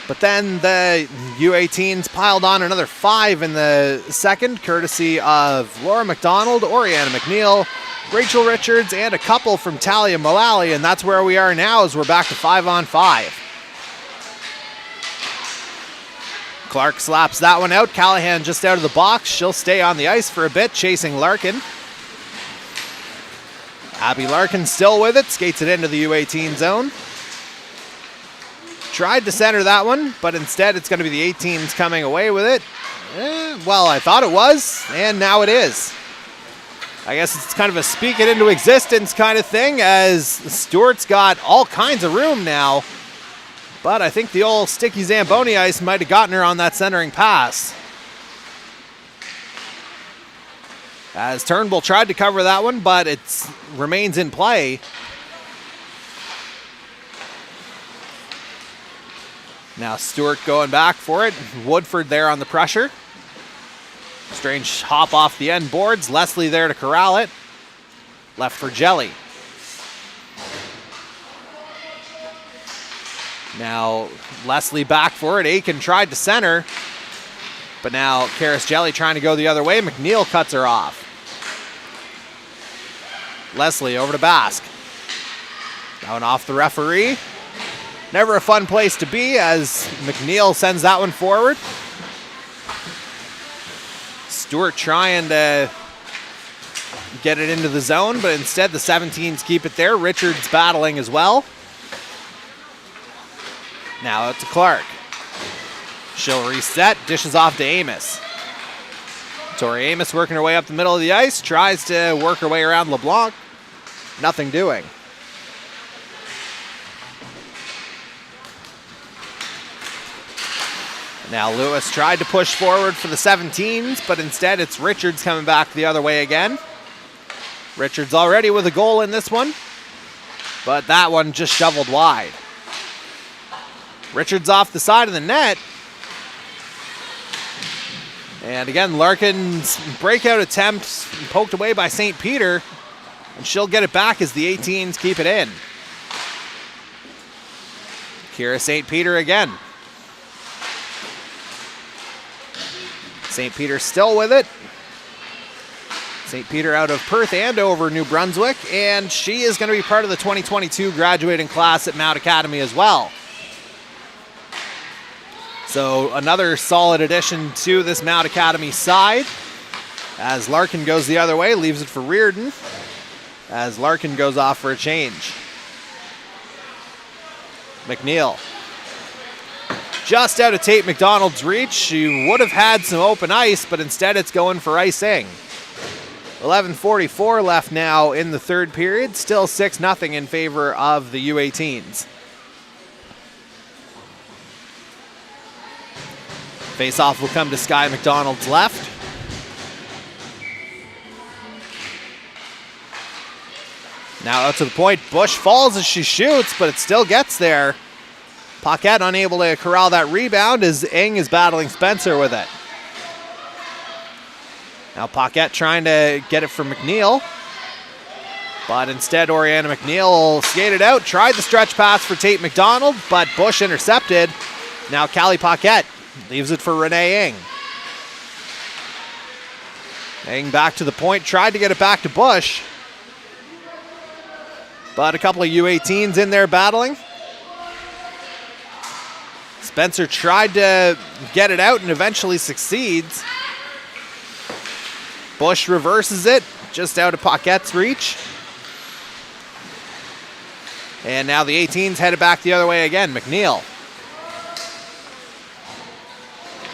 but then the U18s piled on another 5 in the second, courtesy of Laura McDonald, Oriana McNeil, Rachel Richards, and a couple from Talia Mullally, and that's where we are now as we're back to 5-on-5. Clark slaps that one out. Callahan just out of the box. She'll stay on the ice for a bit, chasing Larkin. Abby Larkin still with it, skates it into the U18 zone. Tried to center that one, but instead it's going to be the 18s coming away with it. Well, I thought it was, and now it is. I guess it's kind of a speak it into existence kind of thing, as Stewart's got all kinds of room now. But I think the old sticky Zamboni ice might have gotten her on that centering pass. As Turnbull tried to cover that one, but it remains in play. Now Stewart going back for it. Woodford there on the pressure. Strange hop off the end boards. Leslie there to corral it. Left for Jelly. Now Leslie back for it. Aiken tried to center, but now Karis Jelly trying to go the other way. McNeil cuts her off. Leslie over to Basque. Down off the referee. Never a fun place to be as McNeil sends that one forward. Stewart trying to get it into the zone, but instead the 17s keep it there. Richards battling as well. Now out to Clark. She'll reset, dishes off to Amos. Tori Amos working her way up the middle of the ice, tries to work her way around LeBlanc. Nothing doing. Now Lewis tried to push forward for the 17s, but instead it's Richards coming back the other way again. Richards already with a goal in this one, but that one just shoveled wide. Richards off the side of the net. And again, Larkin's breakout attempt poked away by St. Peter, and she'll get it back as the 18s keep it in. Kira St. Peter again. St. Peter still with it. St. Peter out of Perth and over New Brunswick, and she is going to be part of the 2022 graduating class at Mount Academy as well. So another solid addition to this Mount Academy side. As Larkin goes the other way, leaves it for Reardon. As Larkin goes off for a change. McNeil. Just out of Tate McDonald's reach. She would have had some open ice, but instead it's going for icing. 11:44 left now in the third period. Still 6-0 in favor of the U18s. Face-off will come to Sky McDonald's left. Now out to the point. Bush falls as she shoots, but it still gets there. Paquette unable to corral that rebound as Eng is battling Spencer with it. Now Paquette trying to get it from McNeil. But instead Oriana McNeil skated out. Tried the stretch pass for Tate McDonald, but Bush intercepted. Now Callie Paquette leaves it for Renee Eng. Eng back to the point. Tried to get it back to Bush. But a couple of U18s in there battling. Spencer tried to get it out and eventually succeeds. Bush reverses it, just out of Paquette's reach. And now the 18s headed back the other way again. McNeil.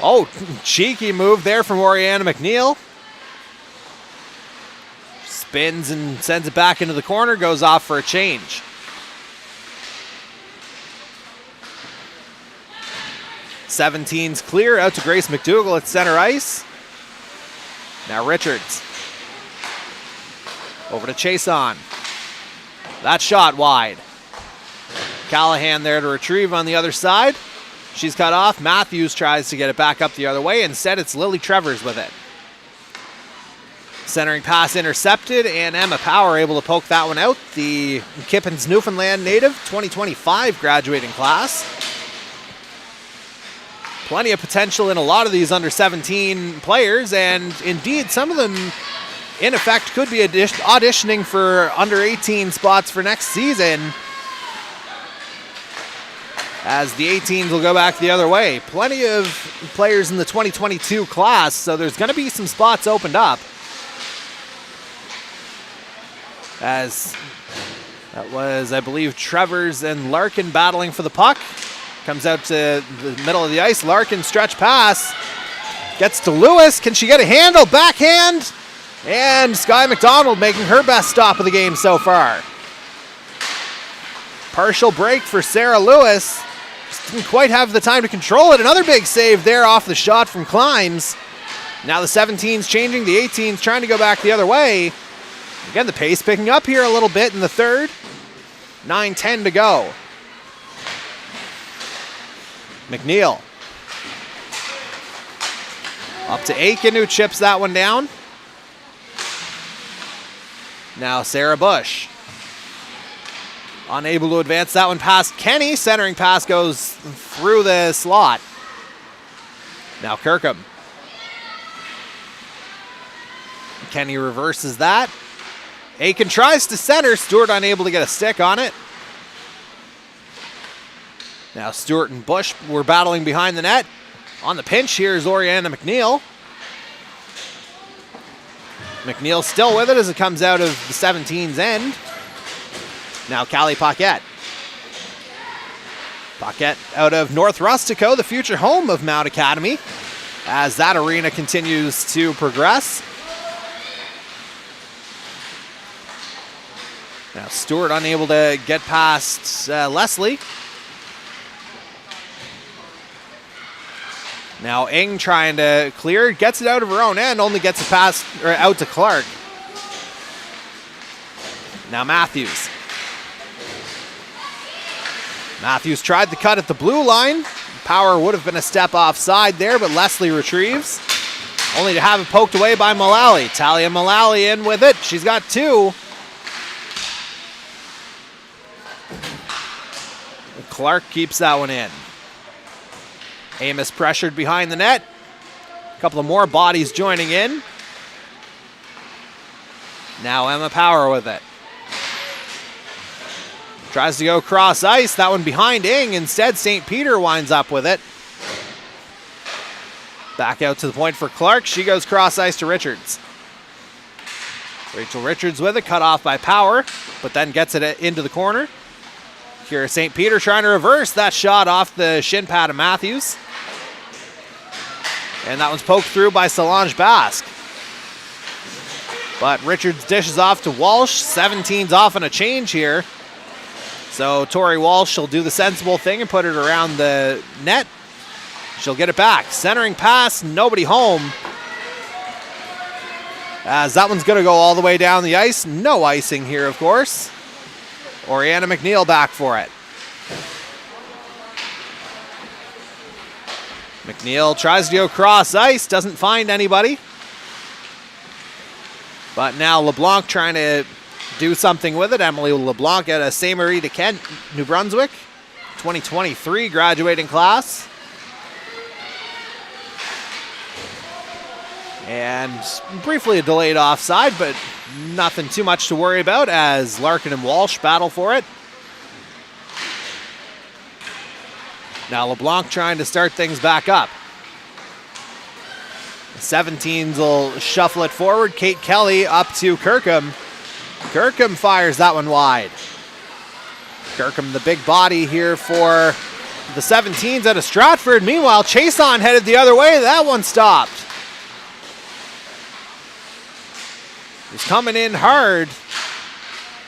Oh, cheeky move there from Oriana McNeil. Spins and sends it back into the corner, goes off for a change. '17's clear out to Grace McDougall at center ice. Now Richards. Over to Chason. That shot wide. Callahan there to retrieve on the other side. She's cut off. Matthews tries to get it back up the other way. Instead, it's Lily Trevors with it. Centering pass intercepted, and Emma Power able to poke that one out. The Kippens Newfoundland native, 2025 graduating class. Plenty of potential in a lot of these under 17 players, and indeed some of them in effect could be auditioning for under 18 spots for next season, as the 18s will go back the other way. Plenty of players in the 2022 class, so there's going to be some spots opened up. As that was, I believe, Trevors and Larkin battling for the puck. Comes out to the middle of the ice. Larkin stretch pass. Gets to Lewis. Can she get a handle? Backhand. And Sky McDonald making her best stop of the game so far. Partial break for Sarah Lewis. Just didn't quite have the time to control it. Another big save there off the shot from Climbs. Now the 17's changing. The 18's trying to go back the other way. Again, the pace picking up here a little bit in the third. 9:10 to go. McNeil. Up to Aiken, who chips that one down. Now Sarah Bush. Unable to advance that one past Kenny. Centering pass goes through the slot. Now Kirkham. Kenny reverses that. Aiken tries to center. Stewart unable to get a stick on it. Now Stewart and Bush were battling behind the net. On the pinch here is Oriana McNeil. McNeil still with it as it comes out of the 17's end. Now Callie Paquette. Paquette out of North Rustico, the future home of Mount Academy, as that arena continues to progress. Now Stewart unable to get past Leslie. Now Ing trying to clear, gets it out of her own end, only gets it past or out to Clark. Now Matthews. Matthews tried the cut at the blue line. Power would have been a step offside there, but Leslie retrieves. Only to have it poked away by Mullally. Talia Mullally in with it. She's got two. Clark keeps that one in. Amos pressured behind the net. A couple of more bodies joining in. Now Emma Power with it. Tries to go cross ice. That one behind Ing. Instead, St. Peter winds up with it. Back out to the point for Clark. She goes cross ice to Richards. Rachel Richards with it. Cut off by Power, but then gets it into the corner. Here, St. Peter trying to reverse that shot off the shin pad of Matthews. And that one's poked through by Solange Basque. But Richards dishes off to Walsh. 17's off on a change here. So Tori Walsh will do the sensible thing and put it around the net. She'll get it back. Centering pass, nobody home. As that one's going to go all the way down the ice. No icing here, of course. Oriana McNeil back for it. McNeil tries to go cross ice, doesn't find anybody. But now LeBlanc trying to do something with it. Emily LeBlanc at a Saint Marie de Kent, New Brunswick, 2023 graduating class. And briefly a delayed offside, but nothing too much to worry about as Larkin and Walsh battle for it. Now LeBlanc trying to start things back up. The 17s will shuffle it forward. Kate Kelly up to Kirkham. Kirkham fires that one wide. Kirkham, the big body here for the 17s out of Stratford. Meanwhile, Chason headed the other way. That one stopped. was coming in hard,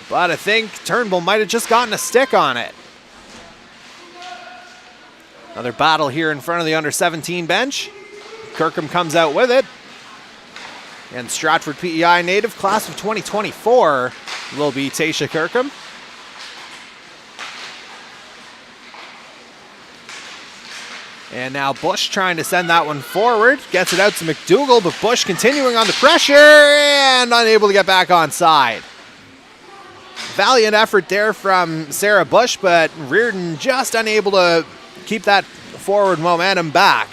but I think Turnbull might have just gotten a stick on it. Another battle here in front of the under-17 bench. Kirkham comes out with it. And Stratford PEI native, class of 2024, will be Tasha Kirkham. And now Bush trying to send that one forward. Gets it out to McDougall, but Bush continuing on the pressure and unable to get back on side. Valiant effort there from Sarah Bush, but Reardon just unable to keep that forward momentum back.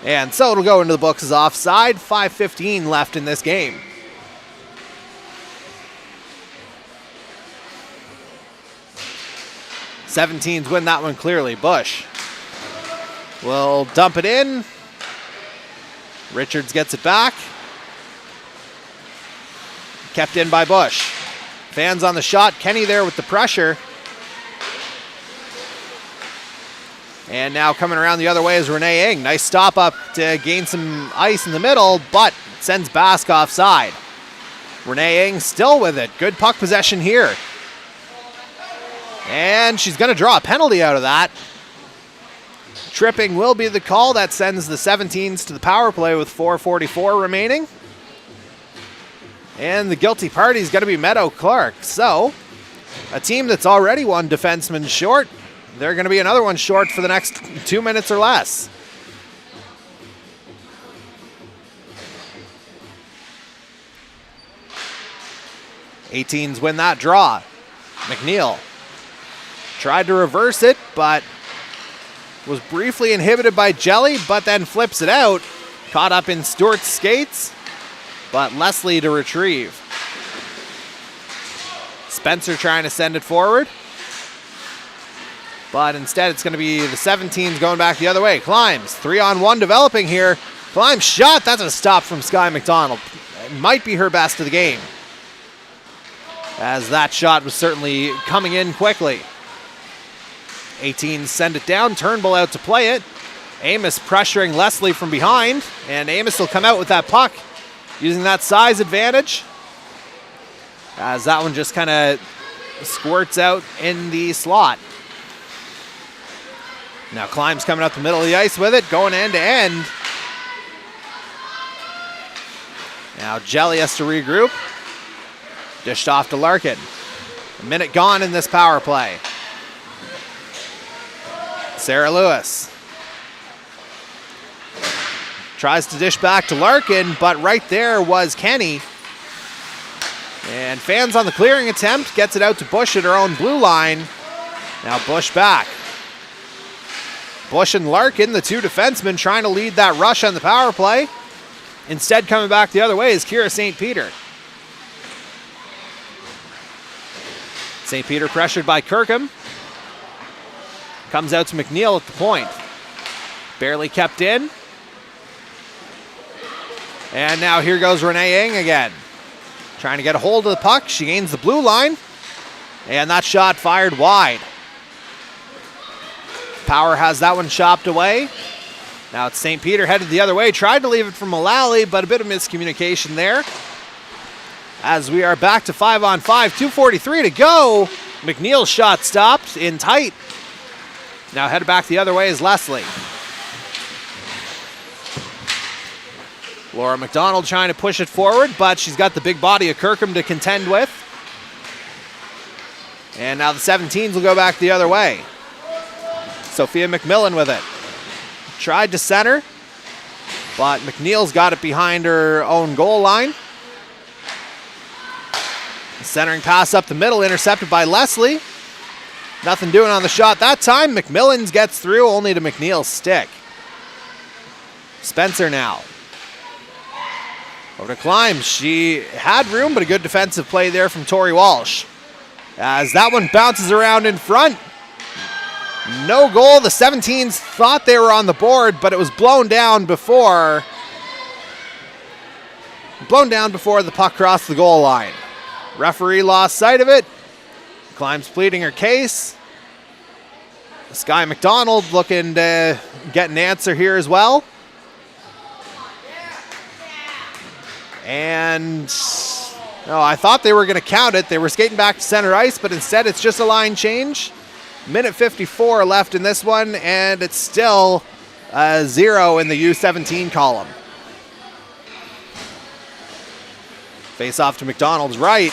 And so it'll go into the books as offside. 5:15 left in this game. '17s win that one clearly. Bush will dump it in. Richards gets it back. Kept in by Bush. Fans on the shot. Kenny there with the pressure. And now coming around the other way is Renee Ing. Nice stop up to gain some ice in the middle, but sends Bask offside. Renee Ing still with it. Good puck possession here. And she's going to draw a penalty out of that. Tripping will be the call. That sends the 17s to the power play with 4:44 remaining. And the guilty party is going to be Meadow Clark. So, a team that's already one defenseman short, they're going to be another one short for the next 2 minutes or less. '18s win that draw. McNeil tried to reverse it, but was briefly inhibited by Jelly, but then flips it out. Caught up in Stewart's skates, but Leslie to retrieve. Spencer trying to send it forward. But instead, it's going to be the 17s going back the other way. Climbs, 3-on-1 developing here. Climbs shot, that's a stop from Sky McDonald. It might be her best of the game, as that shot was certainly coming in quickly. 18s send it down, Turnbull out to play it. Amos pressuring Leslie from behind, and Amos will come out with that puck, using that size advantage, as that one just kind of squirts out in the slot. Now Climbs coming up the middle of the ice with it, going end to end. Now Jelly has to regroup. Dished off to Larkin. A minute gone in this power play. Sarah Lewis tries to dish back to Larkin, but right there was Kenny. And fans on the clearing attempt, gets it out to Bush at her own blue line. Now Bush back. Bush and Larkin, the two defensemen, trying to lead that rush on the power play. Instead, coming back the other way is Kira St. Peter. St. Peter pressured by Kirkham. Comes out to McNeil at the point. Barely kept in. And now here goes Renee Ing again. Trying to get a hold of the puck. She gains the blue line. And that shot fired wide. Power has that one chopped away. Now it's St. Peter headed the other way. Tried to leave it from Mullally, but a bit of miscommunication there. As we are back to 5-on-5, 2:43 to go. McNeil's shot stopped in tight. Now headed back the other way is Leslie. Laura McDonald trying to push it forward, but she's got the big body of Kirkham to contend with. And now the 17s will go back the other way. Sophia McMillan with it. Tried to center, but McNeil's got it behind her own goal line. Centering pass up the middle, intercepted by Leslie. Nothing doing on the shot that time. McMillan's gets through, only to McNeil's stick. Spencer now. Over to Climbs. She had room, but a good defensive play there from Tori Walsh. As that one bounces around in front. No goal. The 17s thought they were on the board, but it was blown down before the puck crossed the goal line. Referee lost sight of it. Climbs pleading her case. Sky McDonald looking to get an answer here as well. And no, I thought they were going to count it. They were skating back to center ice, but instead it's just a line change. Minute 54 left in this one, and it's still 0 in the U17 column. Face off to McDonald's right.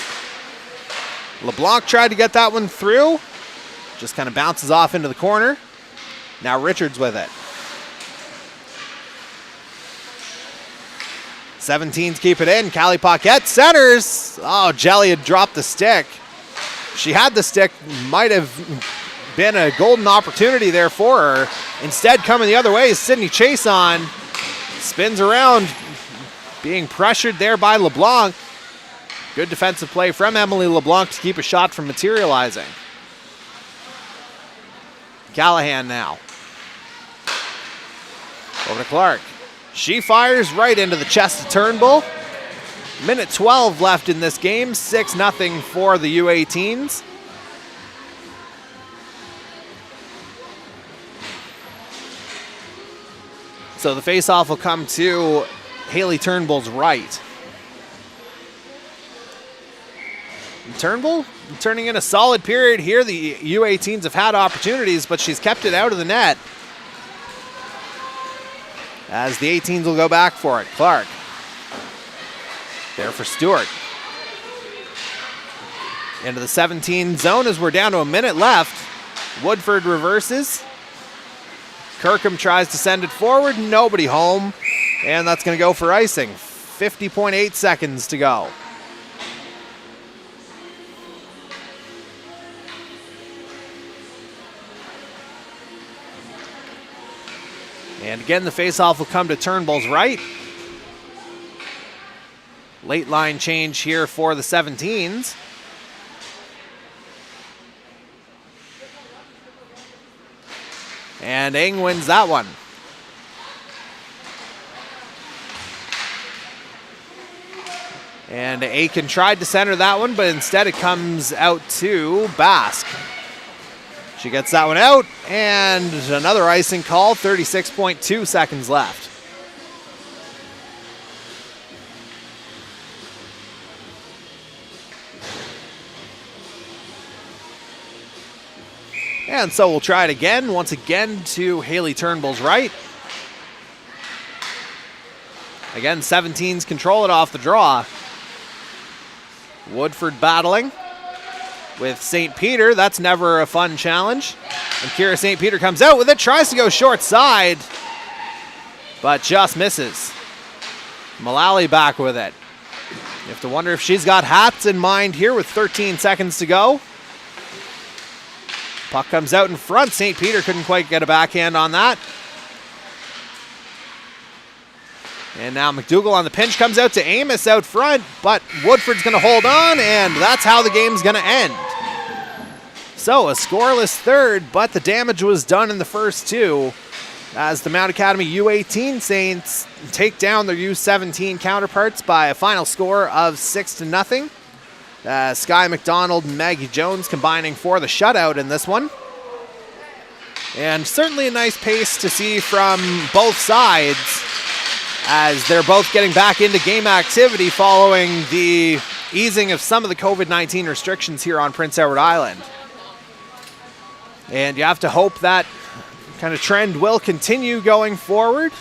LeBlanc tried to get that one through. Just kind of bounces off into the corner. Now Richards with it. 17s keep it in. Callie Paquette centers. Oh, Jelly had dropped the stick. She had the stick. Might have been a golden opportunity there for her. Instead, coming the other way is Sydney Chason. Spins around, being pressured there by LeBlanc. Good defensive play from Emily LeBlanc to keep a shot from materializing. Callahan now. Over to Clark. She fires right into the chest of Turnbull. Minute 12 left in this game. 6-0 for the U18s. So the faceoff will come to Haley Turnbull's right. Turnbull turning in a solid period here. The U18s have had opportunities, but she's kept it out of the net. As the 18s will go back for it. Clark. There for Stewart. Into the 17 zone as we're down to a minute left. Woodford reverses. Kirkham tries to send it forward. Nobody home. And that's going to go for icing. 50.8 seconds to go. And again, the faceoff will come to Turnbull's right. Late line change here for the 17s. And Eng wins that one. And Aiken tried to center that one, but instead it comes out to Basque. She gets that one out, and another icing call, 36.2 seconds left. And so we'll try it again, once again to Haley Turnbull's right. Again, 17s control it off the draw. Woodford battling with St. Peter. That's never a fun challenge. And Kira St. Peter comes out with it, tries to go short side, but just misses. Mullally back with it. You have to wonder if she's got hats in mind here with 13 seconds to go. Puck comes out in front. St. Peter couldn't quite get a backhand on that. And now McDougall on the pinch comes out to Amos out front, but Woodford's going to hold on, and that's how the game's going to end. So a scoreless third, but the damage was done in the first two as the Mount Academy U18 Saints take down their U17 counterparts by a final score of 6-0. Sky McDonald and Maggie Jones combining for the shutout in this one. And certainly a nice pace to see from both sides as they're both getting back into game activity following the easing of some of the COVID-19 restrictions here on Prince Edward Island. And you have to hope that kind of trend will continue going forward.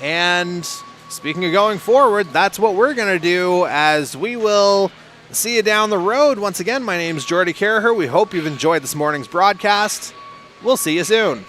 And speaking of going forward, that's what we're going to do as we will see you down the road. Once again, my name is Jordy Carraher. We hope you've enjoyed this morning's broadcast. We'll see you soon.